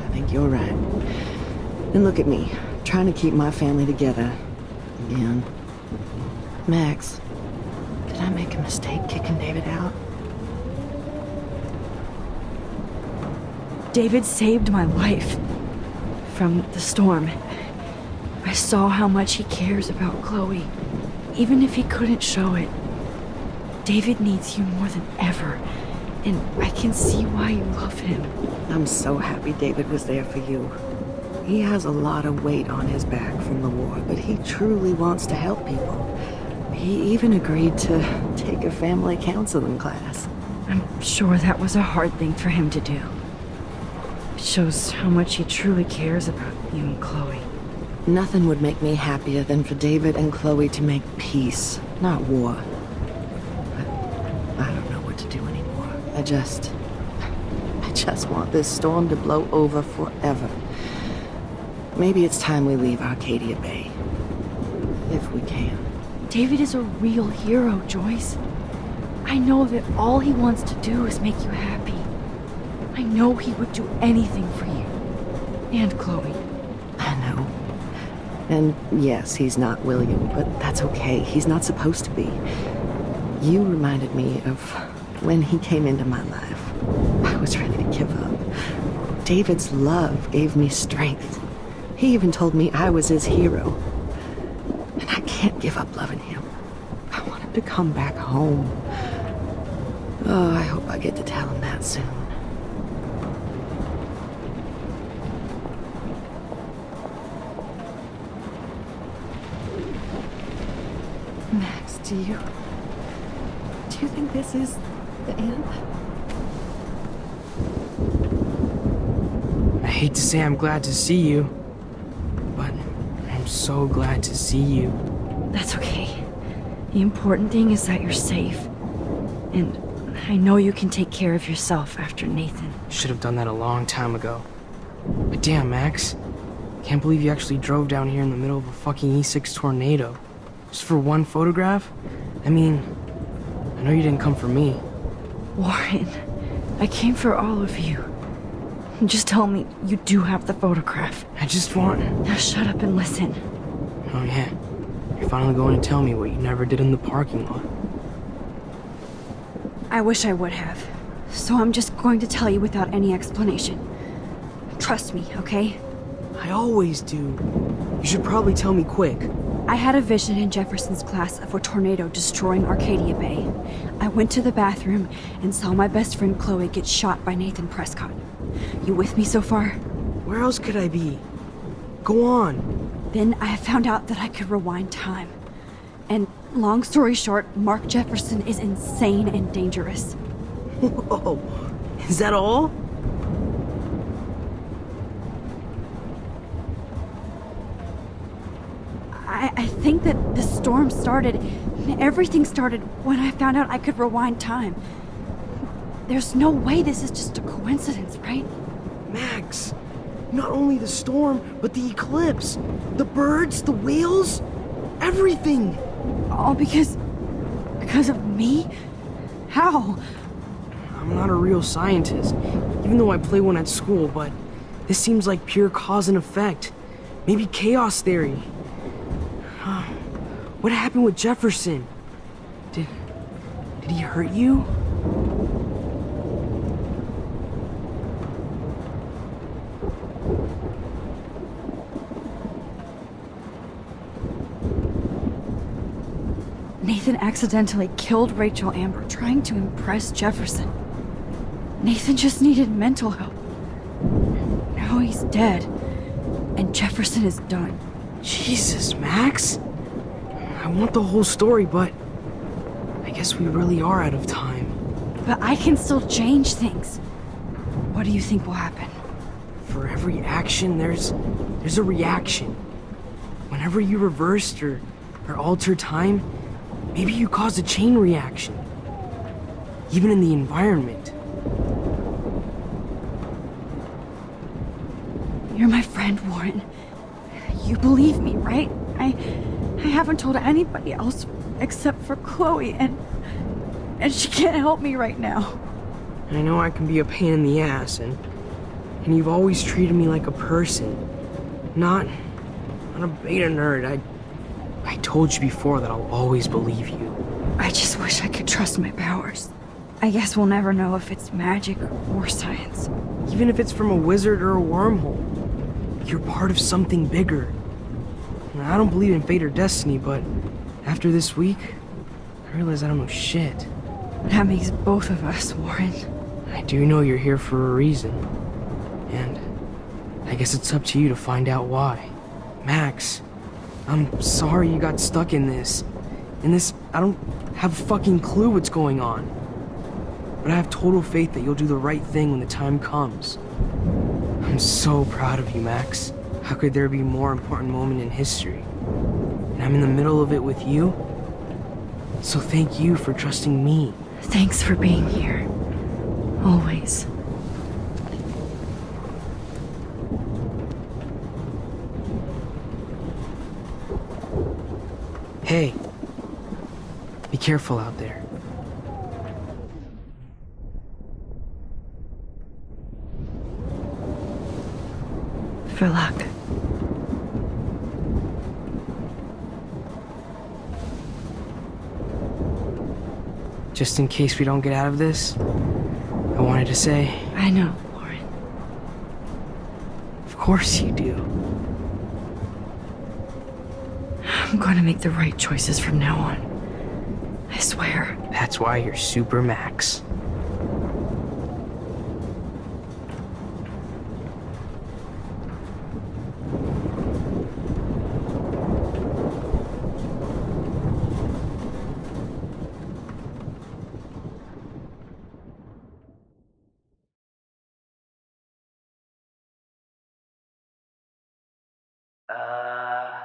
I think you're right. And look at me, trying to keep my family together. Again. Max, did I make a mistake kicking David out? David saved my life from the storm. I saw how much he cares about Chloe, even if he couldn't show it. David needs you more than ever, and I can see why you love him. I'm so happy David was there for you. He has a lot of weight on his back from the war, but he truly wants to help people. He even agreed to take a family counseling class. I'm sure that was a hard thing for him to do. It shows how much he truly cares about you and Chloe. Nothing would make me happier than for David and Chloe to make peace, not war. But I don't know what to do anymore. I just want this storm to blow over forever. Maybe it's time we leave Arcadia Bay. If we can. David is a real hero, Joyce. I know that all he wants to do is make you happy. I know he would do anything for you. And Chloe. I know. And yes, he's not William, but that's okay. He's not supposed to be. You reminded me of when he came into my life. I was ready to give up. David's love gave me strength. He even told me I was his hero. And I can't give up loving him. I want him to come back home. Oh, I hope I get to tell him that soon. Max, do you think this is the end? I hate to say I'm glad to see you, but I'm so glad to see you. That's okay. The important thing is that you're safe. And I know you can take care of yourself after Nathan. Should have done that a long time ago. But damn, Max. Can't believe you actually drove down here in the middle of a fucking E6 tornado. Just for one photograph? I mean, I know you didn't come for me. Warren, I came for all of you. Just tell me you do have the photograph. I just want... Now shut up and listen. Oh yeah. You're finally going to tell me what you never did in the parking lot. I wish I would have. So I'm just going to tell you without any explanation. Trust me, okay? I always do. You should probably tell me quick. I had a vision in Jefferson's class of a tornado destroying Arcadia Bay. I went to the bathroom and saw my best friend Chloe get shot by Nathan Prescott. You with me so far? Where else could I be? Go on. Then I found out that I could rewind time. And long story short, Mark Jefferson is insane and dangerous. Whoa. Is that all? I think that the storm started, everything started when I found out I could rewind time. There's no way this is just a coincidence, right? Max, not only the storm, but the eclipse, the birds, the whales, everything. All because of me? How? I'm not a real scientist, even though I play one at school, but this seems like pure cause and effect. Maybe chaos theory. What happened with Jefferson? Did he hurt you? Nathan accidentally killed Rachel Amber trying to impress Jefferson. Nathan just needed mental help. Now he's dead, and Jefferson is done. Jesus, Max. I want the whole story, but I guess we really are out of time. But I can still change things. What do you think will happen? For every action, there's a reaction. Whenever you reversed or altered time, maybe you caused a chain reaction. Even in the environment. You're my friend, Warren. You believe me, right? I haven't told anybody else except for Chloe, and she can't help me right now. I know I can be a pain in the ass, and you've always treated me like a person. Not a beta nerd. I told you before that I'll always believe you. I just wish I could trust my powers. I guess we'll never know if it's magic or science. Even if it's from a wizard or a wormhole, you're part of something bigger. I don't believe in fate or destiny, but after this week, I realize I don't know shit. That makes both of us, Warren. I do know you're here for a reason. And I guess it's up to you to find out why. Max, I'm sorry you got stuck in this. I don't have a fucking clue what's going on. But I have total faith that you'll do the right thing when the time comes. I'm so proud of you, Max. How could there be a more important moment in history? And I'm in the middle of it with you. So thank you for trusting me. Thanks for being here. Always. Hey. Be careful out there. For luck. Just in case we don't get out of this, I wanted to say... I know, Warren. Of course you do. I'm going to make the right choices from now on. I swear. That's why you're Super Max.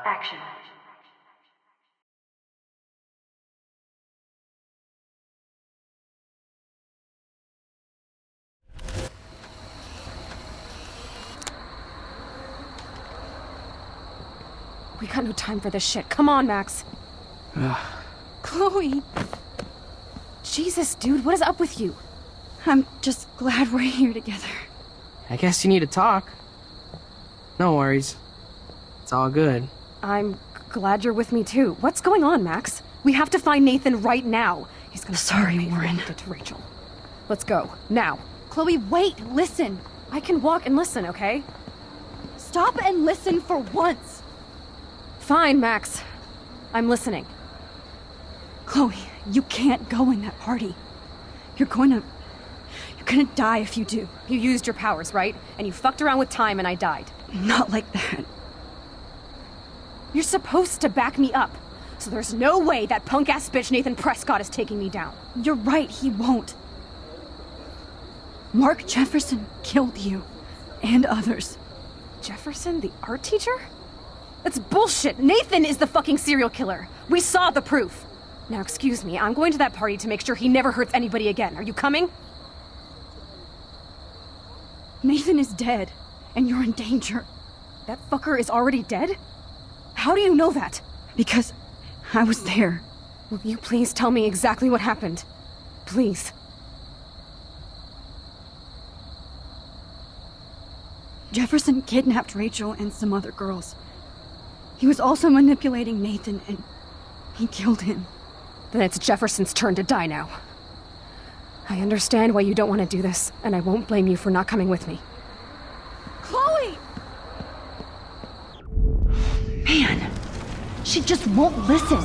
Action. We got no time for this shit. Come on, Max. Chloe. Jesus, dude, what is up with you? I'm just glad we're here together. I guess you need to talk. No worries. It's all good. I'm glad you're with me too. What's going on, Max? We have to find Nathan right now. He's gonna Sorry, Warren. To Rachel. Let's go now. Chloe, wait. Listen. I can walk and listen, okay? Stop and listen for once. Fine, Max. I'm listening. Chloe, you can't go in that party. You're gonna die if you do. You used your powers, right? And you fucked around with time and I died. Not like that. You're supposed to back me up. So there's no way that punk-ass bitch Nathan Prescott is taking me down. You're right, he won't. Mark Jefferson killed you. And others. Jefferson, the art teacher? That's bullshit. Nathan is the fucking serial killer. We saw the proof. Now, excuse me, I'm going to that party to make sure he never hurts anybody again. Are you coming? Nathan is dead, and you're in danger. That fucker is already dead? How do you know that? Because I was there. Will you please tell me exactly what happened? Please. Jefferson kidnapped Rachel and some other girls. He was also manipulating Nathan, and he killed him. Then it's Jefferson's turn to die now. I understand why you don't want to do this, and I won't blame you for not coming with me. Chloe! Man, she just won't listen.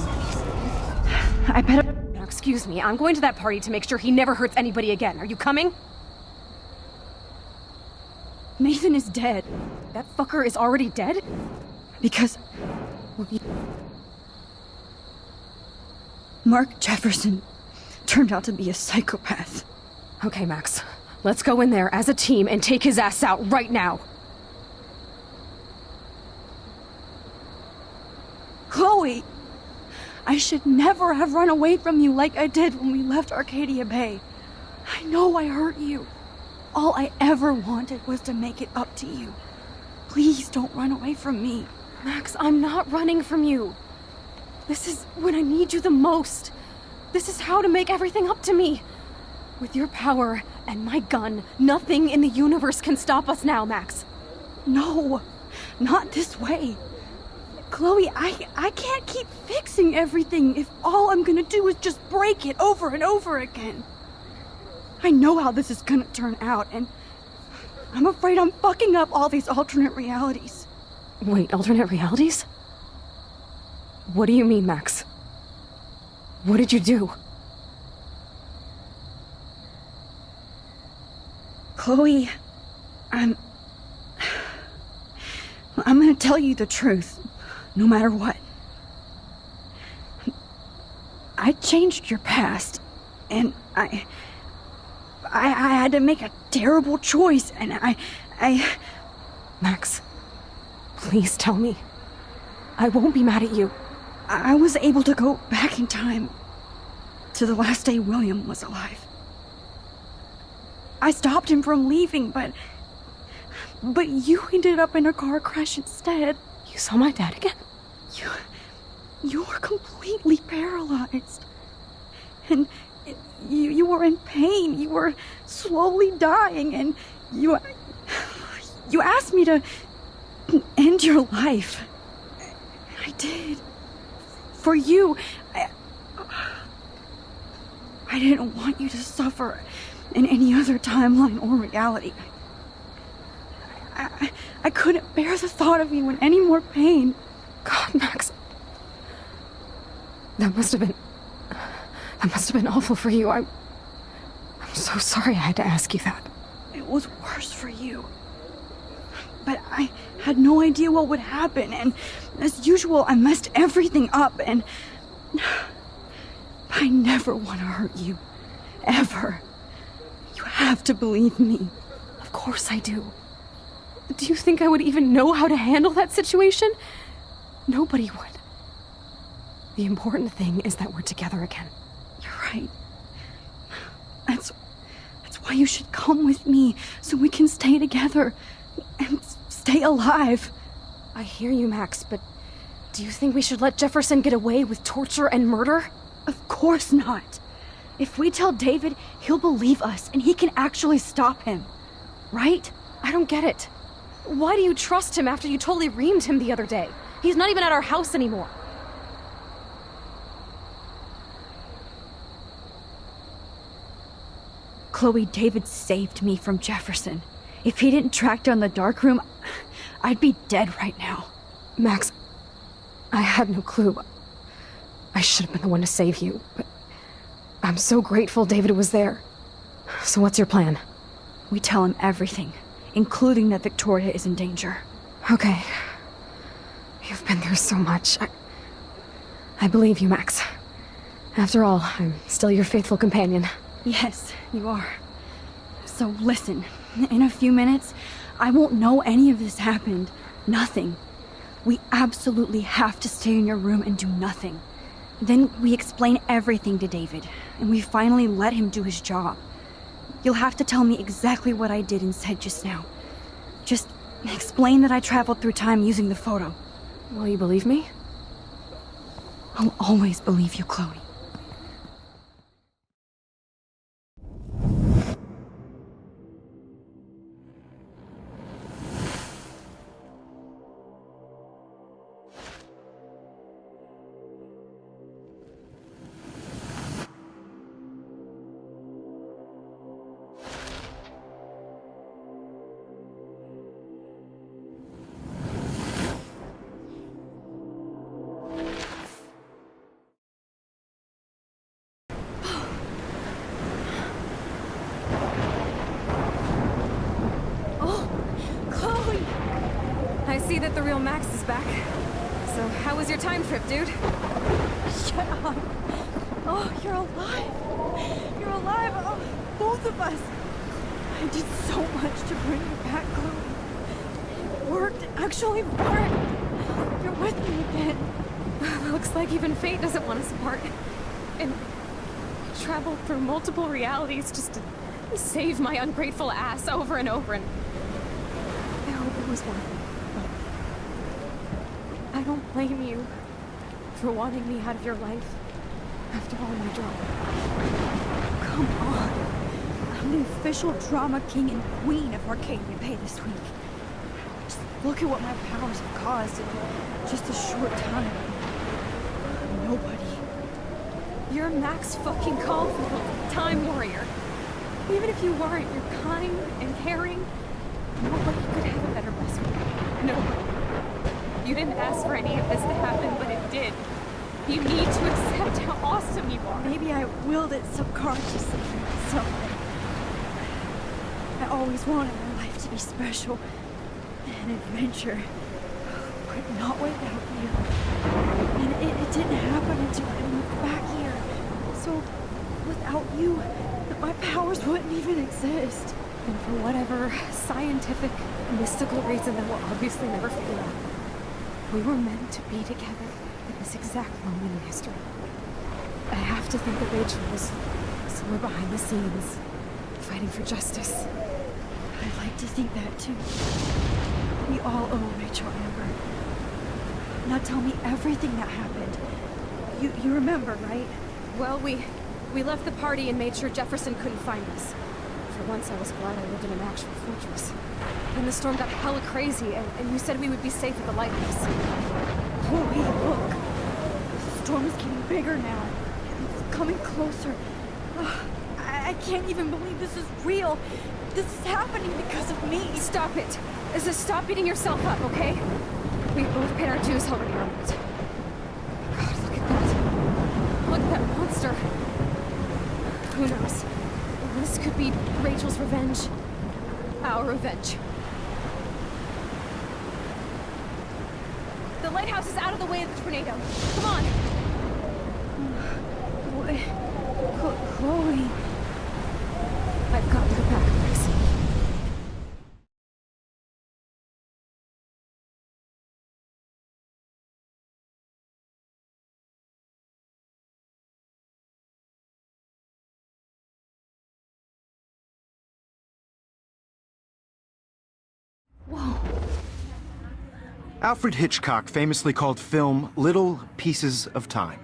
I better... Now, excuse me, I'm going to that party to make sure he never hurts anybody again. Are you coming? Nathan is dead. That fucker is already dead? Because... Mark Jefferson turned out to be a psychopath. Okay, Max. Let's go in there as a team and take his ass out right now. Chloe! I should never have run away from you like I did when we left Arcadia Bay. I know I hurt you. All I ever wanted was to make it up to you. Please don't run away from me. Max, I'm not running from you. This is when I need you the most. This is how to make everything up to me. With your power and my gun, nothing in the universe can stop us now, Max. No, not this way. Chloe, I can't keep fixing everything if all I'm gonna do is just break it over and over again. I know how this is gonna turn out, and I'm afraid I'm fucking up all these alternate realities. Wait, alternate realities? What do you mean, Max? What did you do? Chloe, I'm gonna tell you the truth, no matter what. I changed your past, and I had to make a terrible choice, and I... Max, please tell me. I won't be mad at you. I was able to go back in time to the last day William was alive. I stopped him from leaving, but you ended up in a car crash instead. You saw my dad again? You were completely paralyzed. And you were in pain. You were slowly dying, and you asked me to end your life. I did. For you. I didn't want you to suffer in any other timeline or reality. I couldn't bear the thought of you in any more pain. God, Max. That must have been awful for you. I'm so sorry I had to ask you that. It was worse for you. But I had no idea what would happen, and as usual, I messed everything up, and I never want to hurt you. Ever. You have to believe me. Of course I do. Do you think I would even know how to handle that situation? Nobody would. The important thing is that we're together again. You're right. That's why you should come with me, so we can stay together and stay alive. I hear you, Max, but do you think we should let Jefferson get away with torture and murder? Of course not. If we tell David, he'll believe us, and he can actually stop him. Right? I don't get it. Why do you trust him after you totally reamed him the other day? He's not even at our house anymore. Chloe, David saved me from Jefferson. If he didn't track down the darkroom, I'd be dead right now. Max, I had no clue. I should have been the one to save you, but I'm so grateful David was there. So what's your plan? We tell him everything, including that Victoria is in danger. Okay. You've been through so much. I believe you, Max. After all, I'm still your faithful companion. Yes, you are. So listen, in a few minutes, I won't know any of this happened. Nothing. We absolutely have to stay in your room and do nothing. Then we explain everything to David, and we finally let him do his job. You'll have to tell me exactly what I did and said just now. Just explain that I traveled through time using the photo. Will you believe me? I'll always believe you, Chloe. I see that the real Max is back. So, how was your time trip, dude? Shut up. Oh, you're alive. You're alive. Oh, both of us. I did so much to bring you back, Chloe. It worked. It actually worked. You're with me again. Looks like even fate doesn't want us apart. And I traveled through multiple realities just to save my ungrateful ass over and over, and I hope it was worth it. I don't blame you for wanting me out of your life after all my drama. Come on. I'm the official drama king and queen of Arcadia Bay this week. Just look at what my powers have caused in just a short time. Nobody. You're Max fucking Caulfield, Time Warrior. Even if you weren't, you're kind and caring. Nobody could have a better best friend. Nobody. You didn't ask for any of this to happen, but it did. You need to accept how awesome you are. Maybe I willed it subconsciously. So I always wanted my life to be special. An adventure. But not without you. And it didn't happen until I moved back here. So without you, my powers wouldn't even exist. And for whatever scientific, mystical reason that we'll obviously never figure out, we were meant to be together at this exact moment in history. I have to think that Rachel was somewhere behind the scenes, fighting for justice. I'd like to think that too. We all owe Rachel Amber. Now tell me everything that happened. You remember, right? Well, we left the party and made sure Jefferson couldn't find us. For once, I was glad I lived in an actual fortress. Then the storm got hella crazy, and you said we would be safe at the lighthouse. Chloe, look. The storm is getting bigger now. It's coming closer. Ugh, I can't even believe this is real. This is happening because of me. Stop it. Stop beating yourself up, okay? We've both paid our dues already on it. God, look at that. Look at that monster. Who knows? This could be Rachel's revenge. Our revenge. The lighthouse is out of the way of the tornado. Come on! Chloe... I've got your back, Max. Alfred Hitchcock famously called film little pieces of time.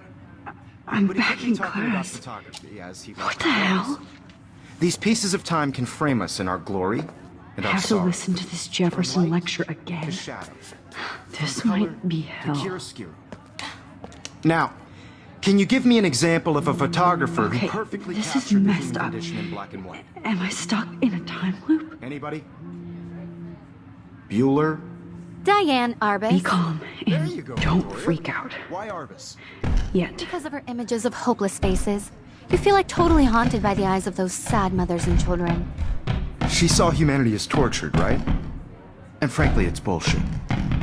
I'm But he back could be in talking about class. photography, as he What liked the to hell? pose. These pieces of time can frame us in our glory and I our have to sorrow. listen to this Jefferson From light lecture to again. shadow. This From color might be to hell. chiaroscuro. Now, can you give me an example of a photographer Okay, who perfectly this is captured the messed human up. condition in black and white? Am I stuck in a time loop? Anybody? Bueller? Diane Arbus. Be calm There and you go, don't Victoria. freak out. Why Arbus? Yet. Because of her images of hopeless faces. You feel like totally haunted by the eyes of those sad mothers and children. She saw humanity as tortured, right? And frankly, it's bullshit.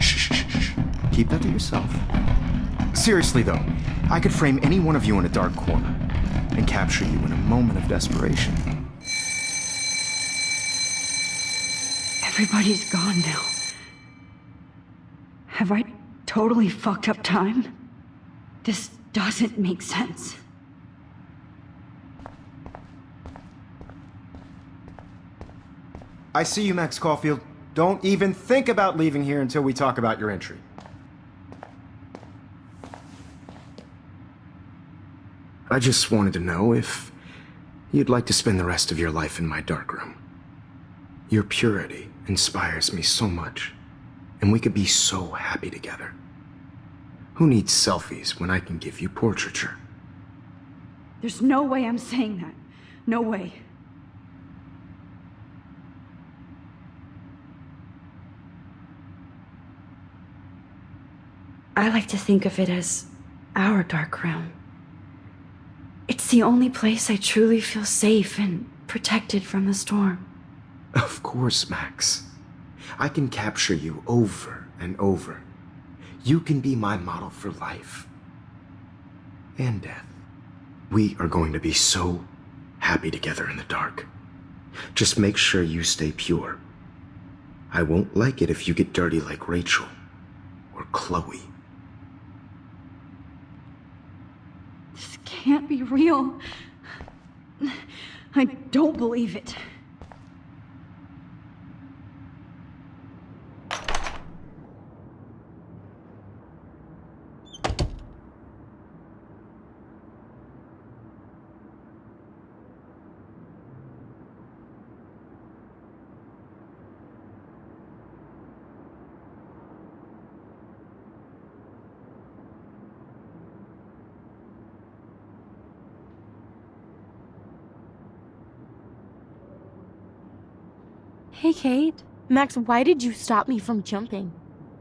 Shh, shh, shh, shh. Keep that to yourself. Seriously, though, I could frame any one of you in a dark corner and capture you in a moment of desperation. Everybody's gone now. Have I totally fucked up time? This doesn't make sense. I see you, Max Caulfield. Don't even think about leaving here until we talk about your entry. I just wanted to know if you'd like to spend the rest of your life in my darkroom. Your purity inspires me so much, and we could be so happy together. Who needs selfies when I can give you portraiture? There's no way I'm saying that. No way. I like to think of it as our dark room. It's the only place I truly feel safe and protected from the storm. Of course, Max. I can capture you over and over. You can be my model for life and death. We are going to be so happy together in the dark. Just make sure you stay pure. I won't like it if you get dirty like Rachel or Chloe. This can't be real. I don't believe it. Hey, Kate. Max, why did you stop me from jumping?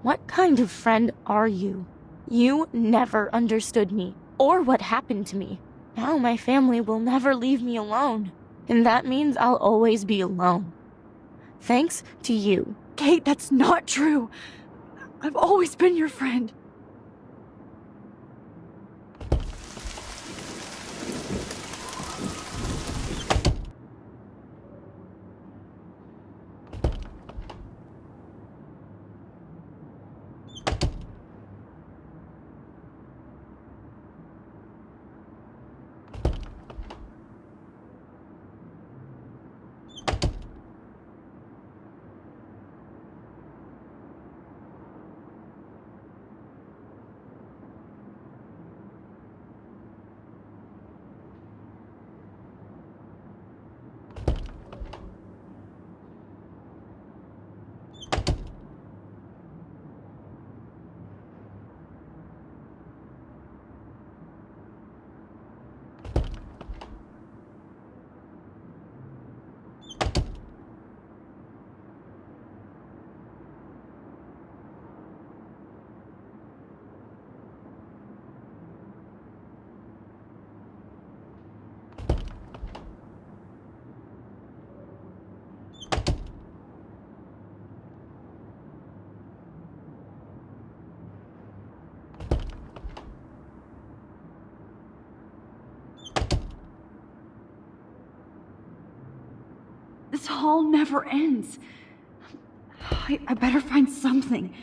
What kind of friend are you? You never understood me, or what happened to me. Now my family will never leave me alone, and that means I'll always be alone. Thanks to you. Kate, that's not true. I've always been your friend. This hall never ends. I better find something.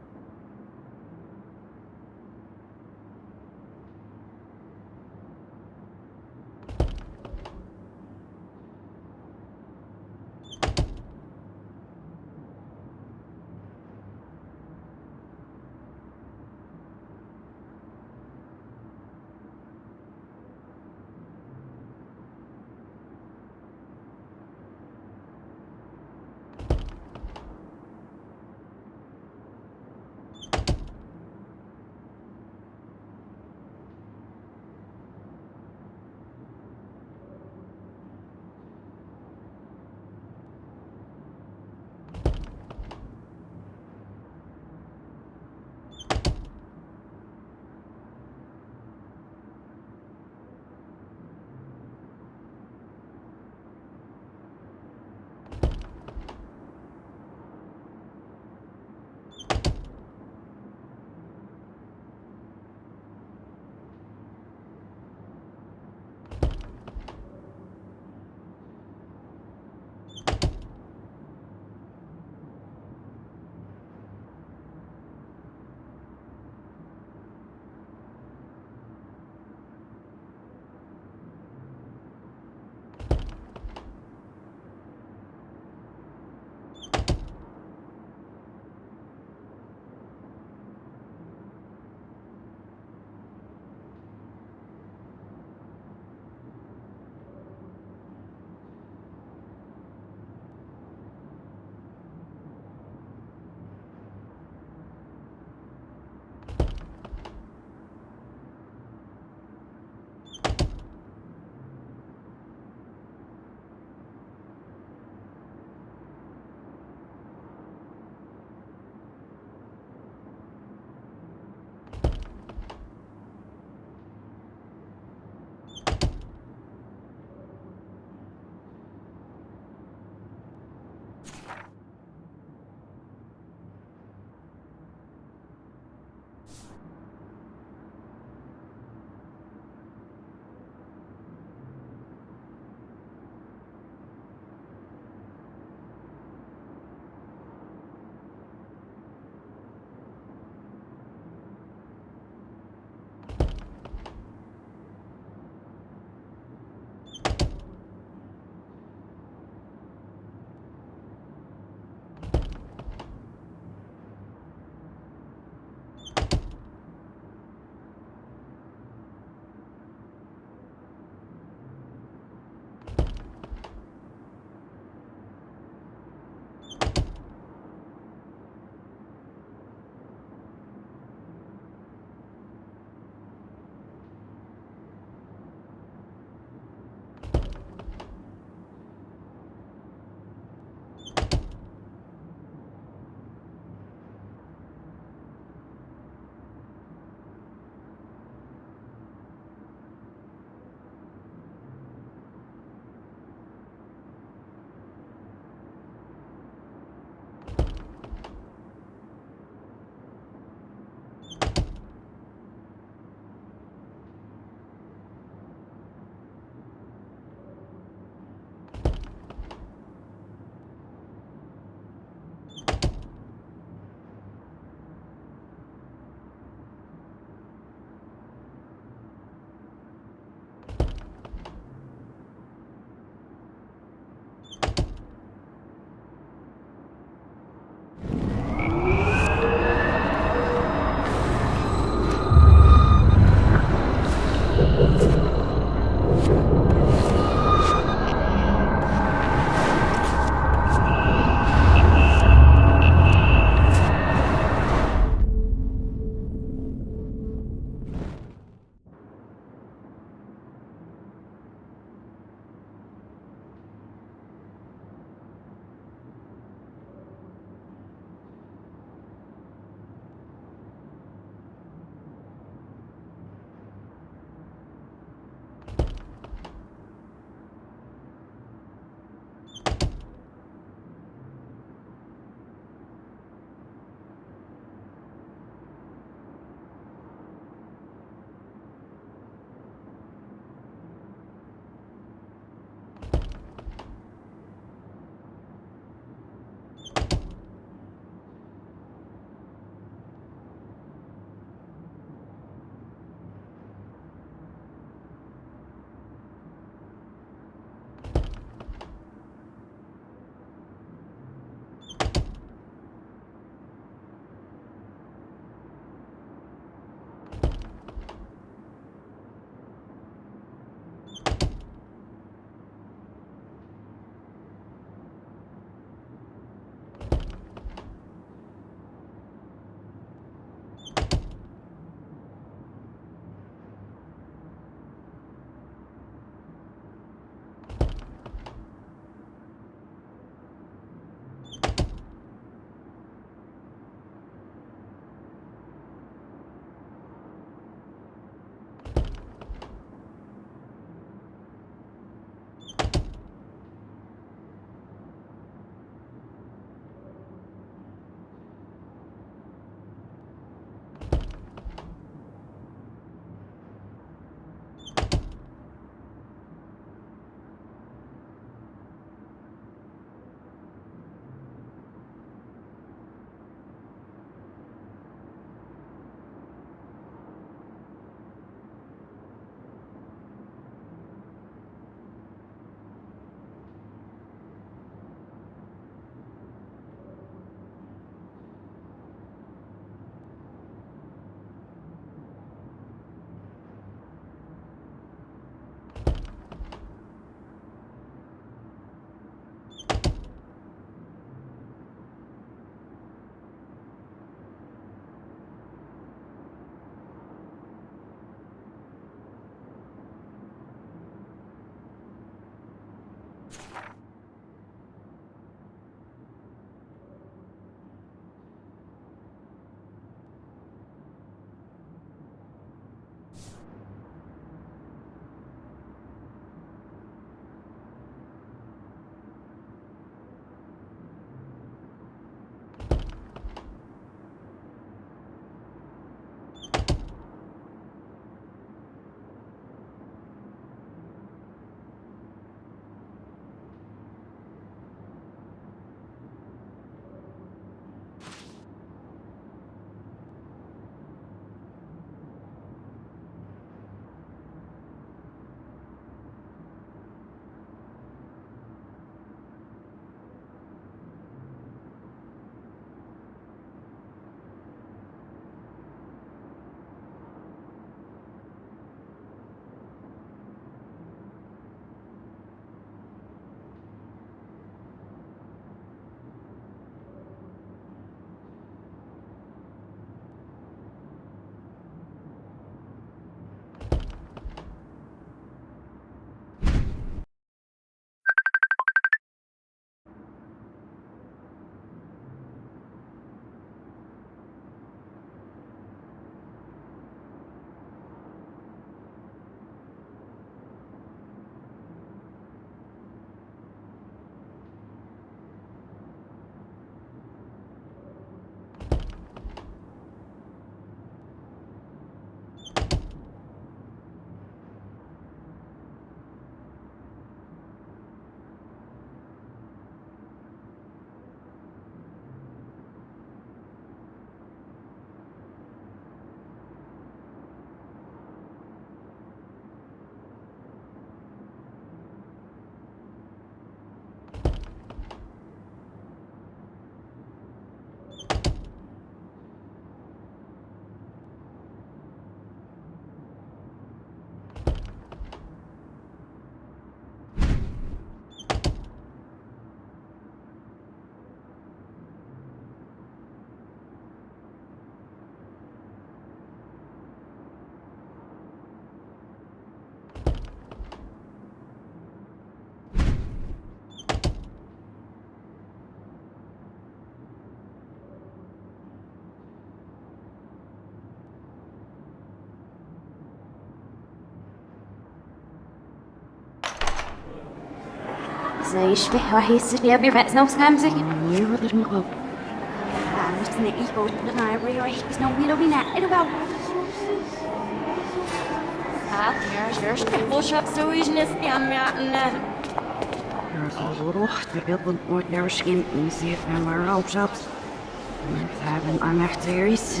I'm echt serieus.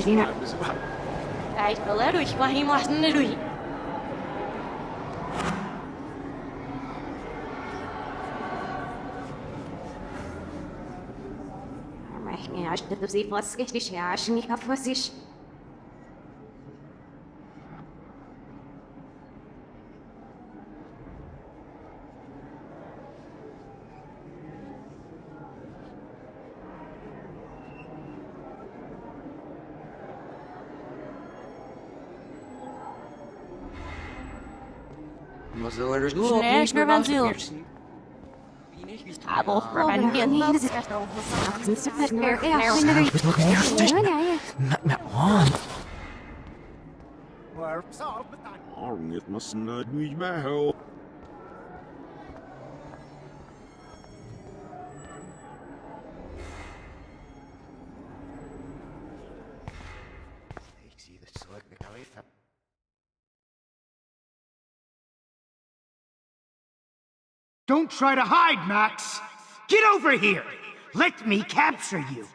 Don't try to hide, Max! Get over here! Let me capture you!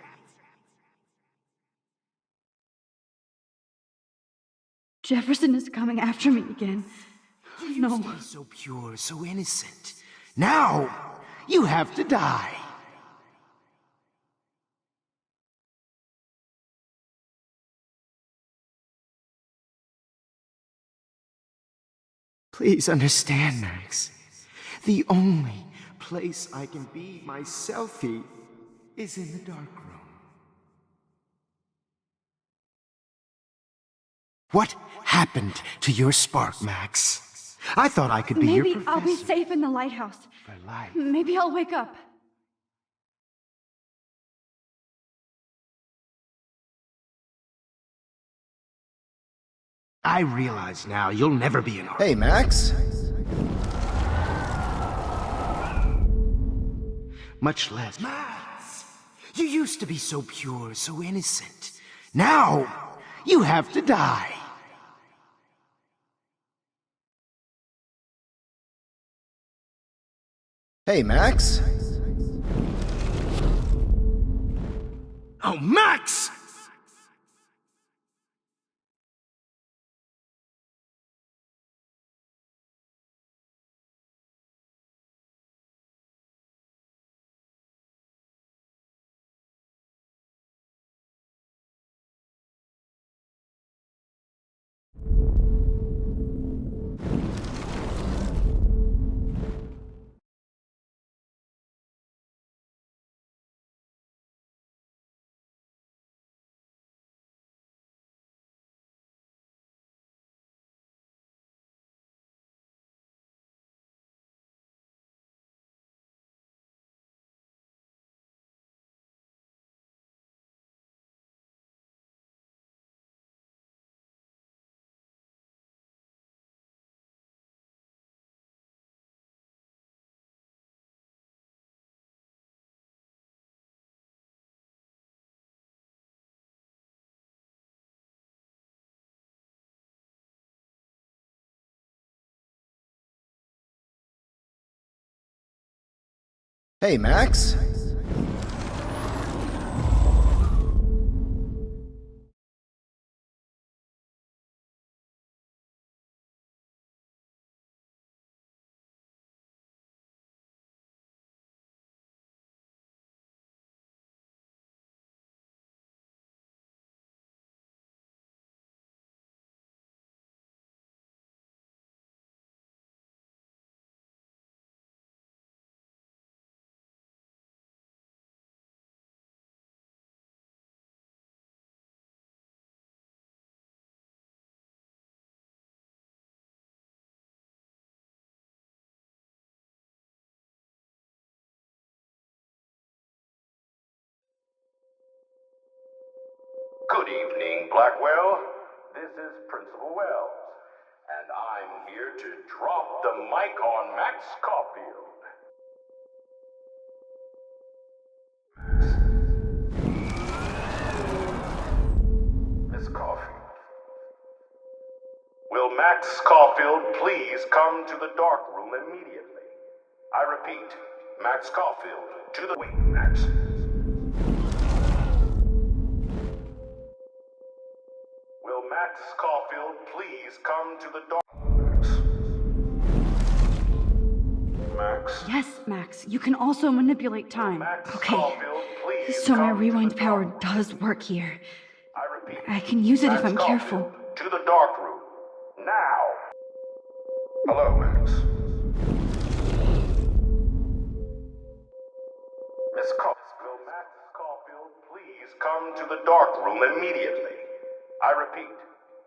Jefferson is coming after me again. You used to be so pure, so innocent. Now, you have to die. Please understand, Max. The only place I can be myself is in the dark room. What happened to your spark, Max? I thought I could be your Maybe professor. I'll be safe in the lighthouse. For life. Maybe I'll wake up. I realize now you'll never be an artist. Hey, Max. Much less. Max! You used to be so pure, so innocent. Now, you have to die. Hey, Max. Oh, Max! Hey, Max. Good evening, Blackwell. This is Principal Wells, and I'm here to drop the mic on Max Caulfield. Max Caulfield please come to the dark room immediately? I repeat, Max Caulfield, to the... Wait, Max. Will Max Caulfield please come to the dark... Max? Yes, Max. You can also manipulate time. Okay. Caulfield, please So my come rewind power does work here. I can use it if I'm careful. to the dark room. Now. Hello, Max. Miss Caulfield, will Max Caulfield please come to the dark room immediately? I repeat,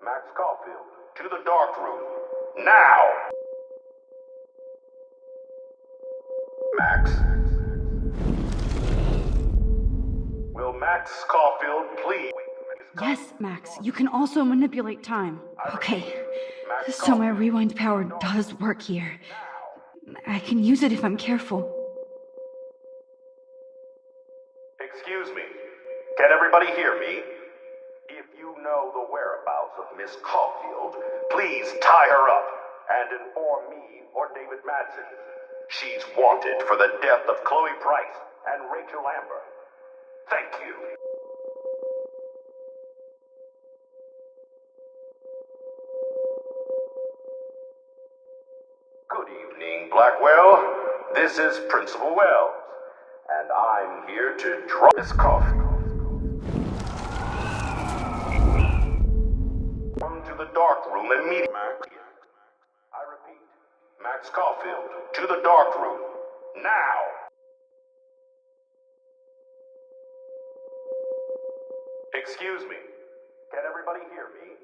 Max Caulfield, to the dark room. Now! Max? Will Max Caulfield please... Yes, Max. You can also manipulate time. Okay. So my rewind power does work here. I can use it if I'm careful. Excuse me. Can everybody hear me? If you know the whereabouts of Miss Caulfield, please tie her up and inform me or David Madsen. She's wanted for the death of Chloe Price and Rachel Amber. Thank you. Good evening, Blackwell. This is Principal Wells, and I'm here to draw Miss Caulfield. Come to the dark room immediately. I repeat, Max Caulfield, to the dark room. Now! Excuse me. Can everybody hear me?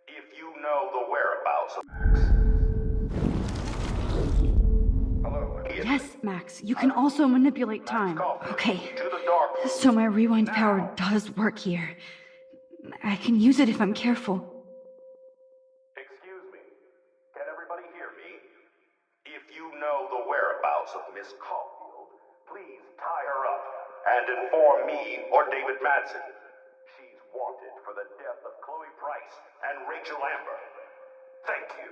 If you know the whereabouts of Max. Yes, Max. You can also manipulate time. Okay. So my rewind power does work here. I can use it if I'm careful. Excuse me. Can everybody hear me? If you know the whereabouts of Miss Caulfield, please tie her up and inform me or David Madsen. She's wanted for the death of Chloe Price and Rachel Amber. Thank you.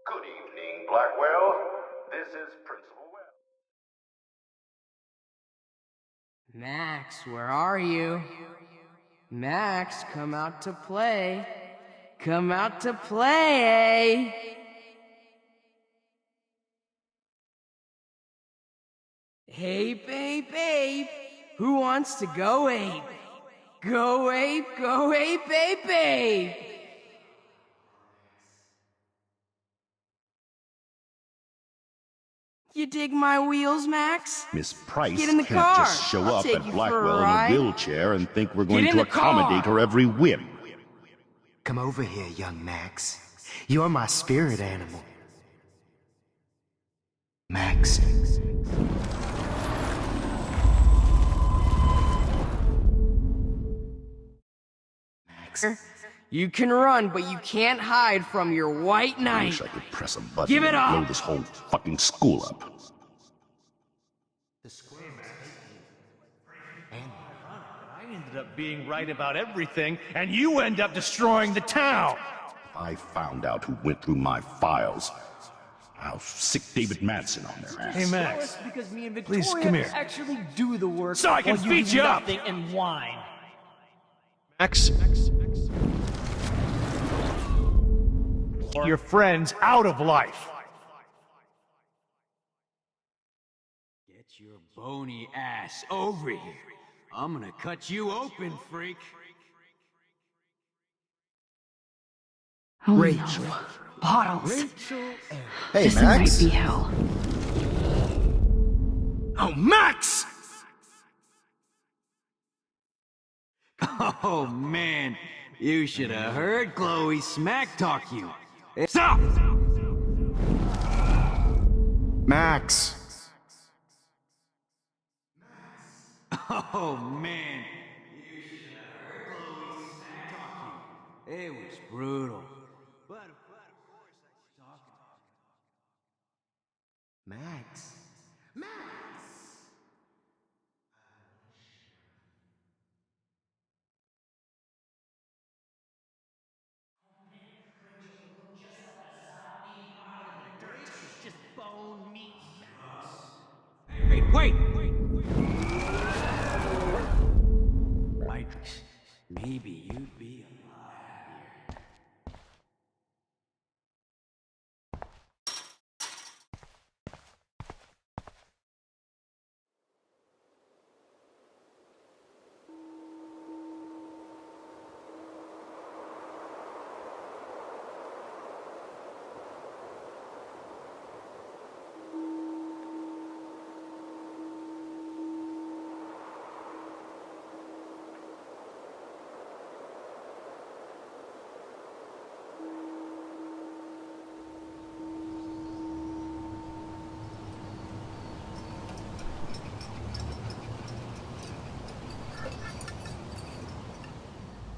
Good evening, Blackwell. This is Principal Wells. Max, where are you? Max, come out to play. Come out to play. Hey, babe. Who wants to go ape? Go ape, babe. You dig my wheels, Max? Miss Price Get in the can't car. just show I'll up take at you for a Blackwell in ride. a wheelchair and think we're Get going in to the car. accommodate her every whim. Come over here, young Max. You're my spirit animal. Max. You can run, but you can't hide from your white I knight. wish I could press a button Give it and up. blow this whole fucking school up. I ended up being right about everything, and you end up destroying the town! If I found out who went through my files, I'll sick David Madsen on their ass. Hey, Max. Because me and Please, Victoria come here. actually do the work. So I can while you beat do you up. nothing and whine. Max. Your friend's out of life. Get your bony ass over here. I'm gonna cut you open, freak. Oh Rachel. no. Bottles. Hey, this Max. might be hell. Oh, Max! Oh man, you should have heard Chloe smack talk you. Stop! Max. Oh man, you should have heard Chloe smack talk you. It was brutal. But of course I should talk about it. Max. Max! maybe you'd be a lot happier.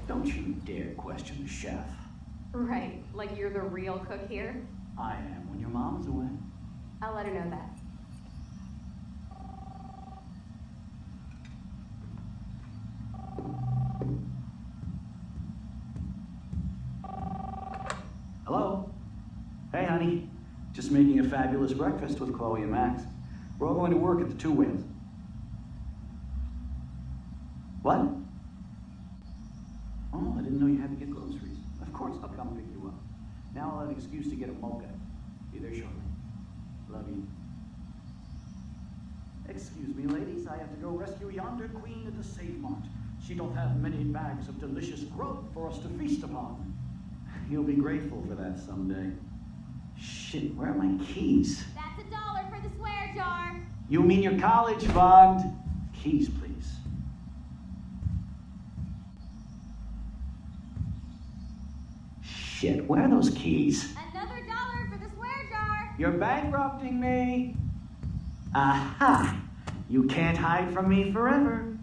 Don't you dare question the chef. Right, like you're the real cook here? I am when your mom's away. I'll let her know that. Hello? Hey, honey. Just making a fabulous breakfast with Chloe and Max. We're all going to work at the Two Whales. What? Oh, I didn't know you had to get groceries. Of course, I'll come pick you up. Now I'll have an excuse to get a mocha. Be there shortly. Love you. Excuse me, ladies. I have to go rescue yonder queen at the Save Mart. She don't have many bags of delicious grub for us to feast upon. You'll be grateful for that someday. Shit, where are my keys? That's $1 for the swear jar. You mean your college fund? Keys, please. Shit, where are those keys? Another $1 for the swear jar. You're bankrupting me. Aha! You can't hide from me forever.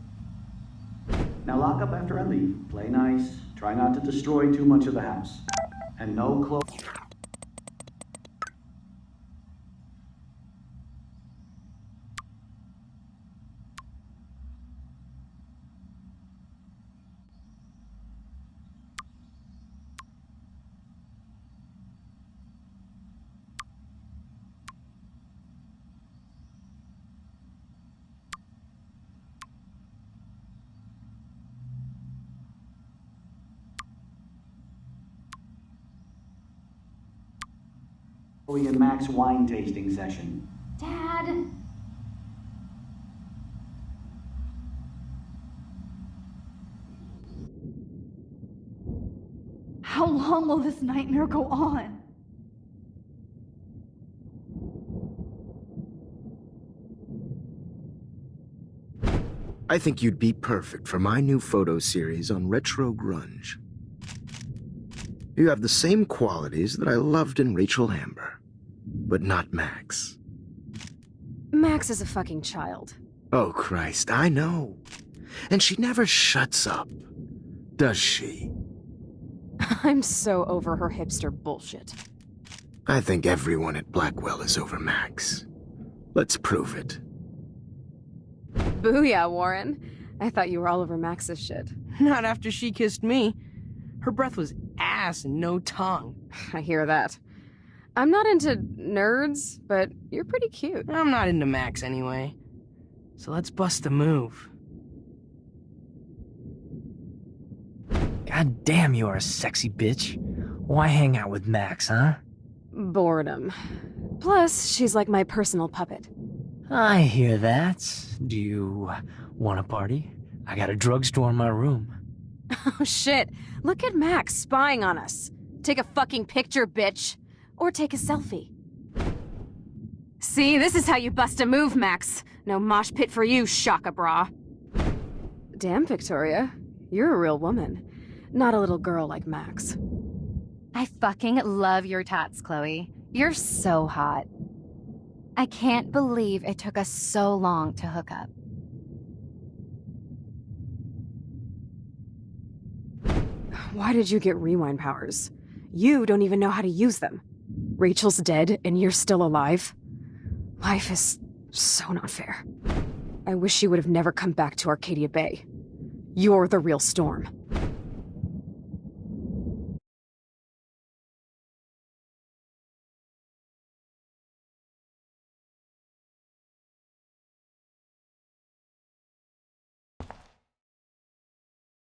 Now lock up after I leave. Play nice. Try not to destroy too much of the house. And no clothes. Chloe and Max wine tasting session. Dad. How long will this nightmare go on? I think you'd be perfect for my new photo series on retro grunge. You have the same qualities that I loved in Rachel Amber, but not Max. Max is a fucking child. Oh, Christ, I know. And she never shuts up, does she? I'm so over her hipster bullshit. I think everyone at Blackwell is over Max. Let's prove it. Booyah, Warren. I thought you were all over Max's shit. Not after she kissed me. Her breath was ass and no tongue. I hear that. I'm not into nerds, but you're pretty cute. I'm not into Max anyway. So let's bust a move. God damn, you are a sexy bitch. Why hang out with Max, huh? Boredom. Plus, she's like my personal puppet. I hear that. Do you want a party? I got a drugstore in my room. Oh shit, look at Max spying on us. Take a fucking picture, bitch. Or take a selfie. See, this is how you bust a move, Max. No mosh pit for you, Shaka Bra. Damn, Victoria. You're a real woman. Not a little girl like Max. I fucking love your tats, Chloe. You're so hot. I can't believe it took us so long to hook up. Why did you get rewind powers? You don't even know how to use them. Rachel's dead and you're still alive. Life is so not fair. I wish she would have never come back to Arcadia Bay. You're the real Storm.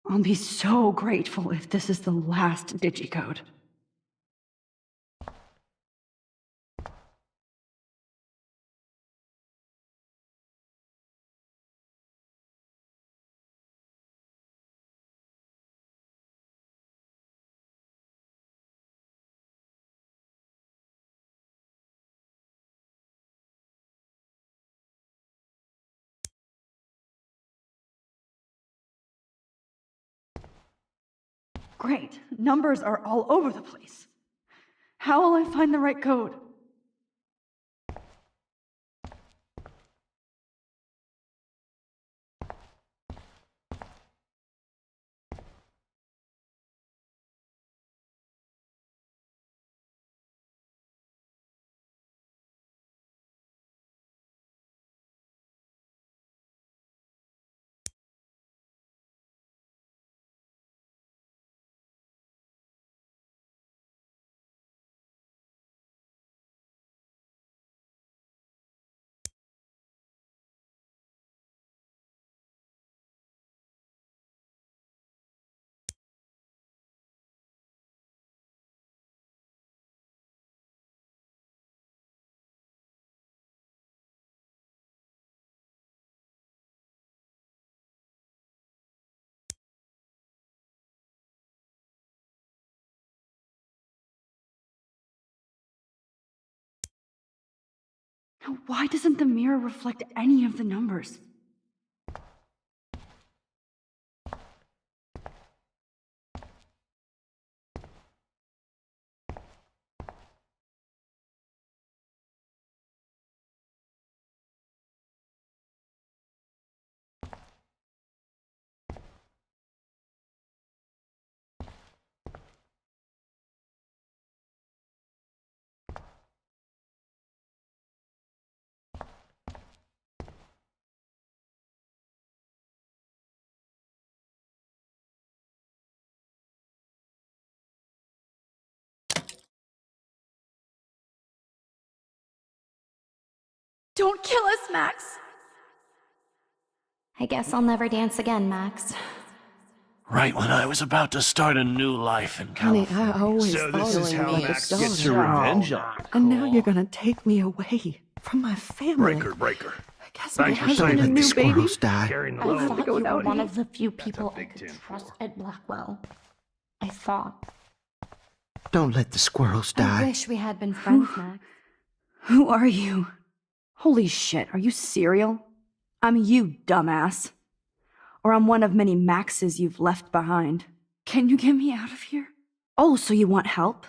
I'll be so grateful if this is the last digicode. Great. Numbers are all over the place. How will I find the right code? Now, why doesn't the mirror reflect any of the numbers? Don't kill us, Max! I guess I'll never dance again, Max. Right when I was about to start a new life in Honey, California. I always So thought this is you how were Max the gets her daughter. revenge on me. And now you're gonna take me away from my family. Breaker. Guess my Thanks for husband saving and the new baby. squirrels die. I thought you were one of the few people I could trust at Blackwell. I thought. Don't let the squirrels I die. wish we had been friends, Max. Who are you? Holy shit, are you serial? I'm you, dumbass. Or I'm one of many Maxes you've left behind. Can you get me out of here? Oh, so you want help?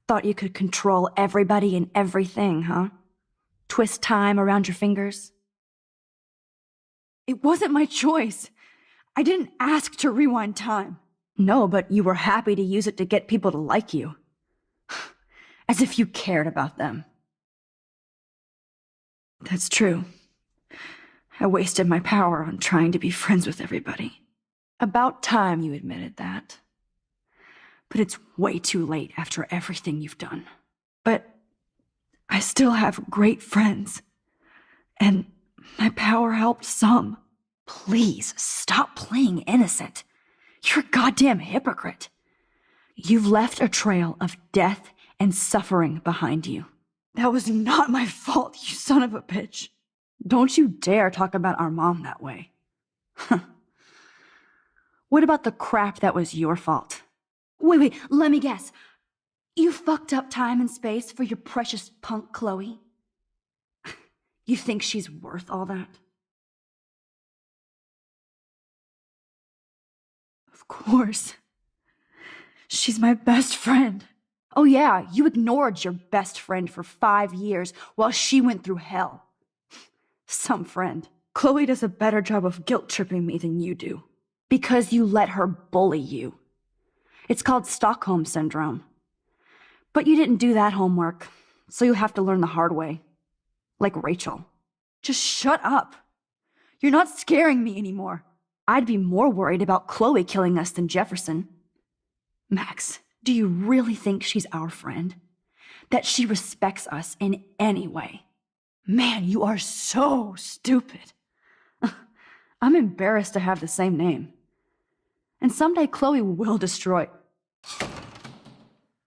Thought you could control everybody and everything, huh? Twist time around your fingers? It wasn't my choice. I didn't ask to rewind time. No, but you were happy to use it to get people to like you. As if you cared about them. That's true. I wasted my power on trying to be friends with everybody. About time you admitted that. But it's way too late after everything you've done. But I still have great friends. And my power helped some. Please, stop playing innocent. You're a goddamn hypocrite. You've left a trail of death and suffering behind you. That was not my fault, you son of a bitch. Don't you dare talk about our mom that way. What about the crap that was your fault? Wait, let me guess. You fucked up time and space for your precious punk Chloe? You think she's worth all that? Of course. She's my best friend. Oh yeah, you ignored your best friend for 5 years while she went through hell. Some friend. Chloe does a better job of guilt-tripping me than you do. Because you let her bully you. It's called Stockholm Syndrome. But you didn't do that homework, so you have to learn the hard way. Like Rachel. Just shut up. You're not scaring me anymore. I'd be more worried about Chloe killing us than Jefferson. Max, do you really think she's our friend? That she respects us in any way? Man, you are so stupid. I'm embarrassed to have the same name. And someday Chloe will destroy.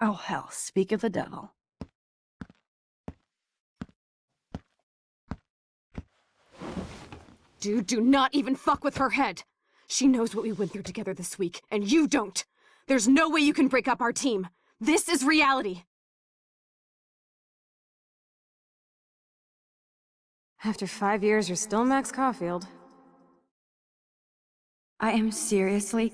Oh, hell, speak of the devil. Dude, do not even fuck with her head. She knows what we went through together this week, and you don't. There's no way you can break up our team. This is reality. After 5 years, you're still Max Caulfield. I am seriously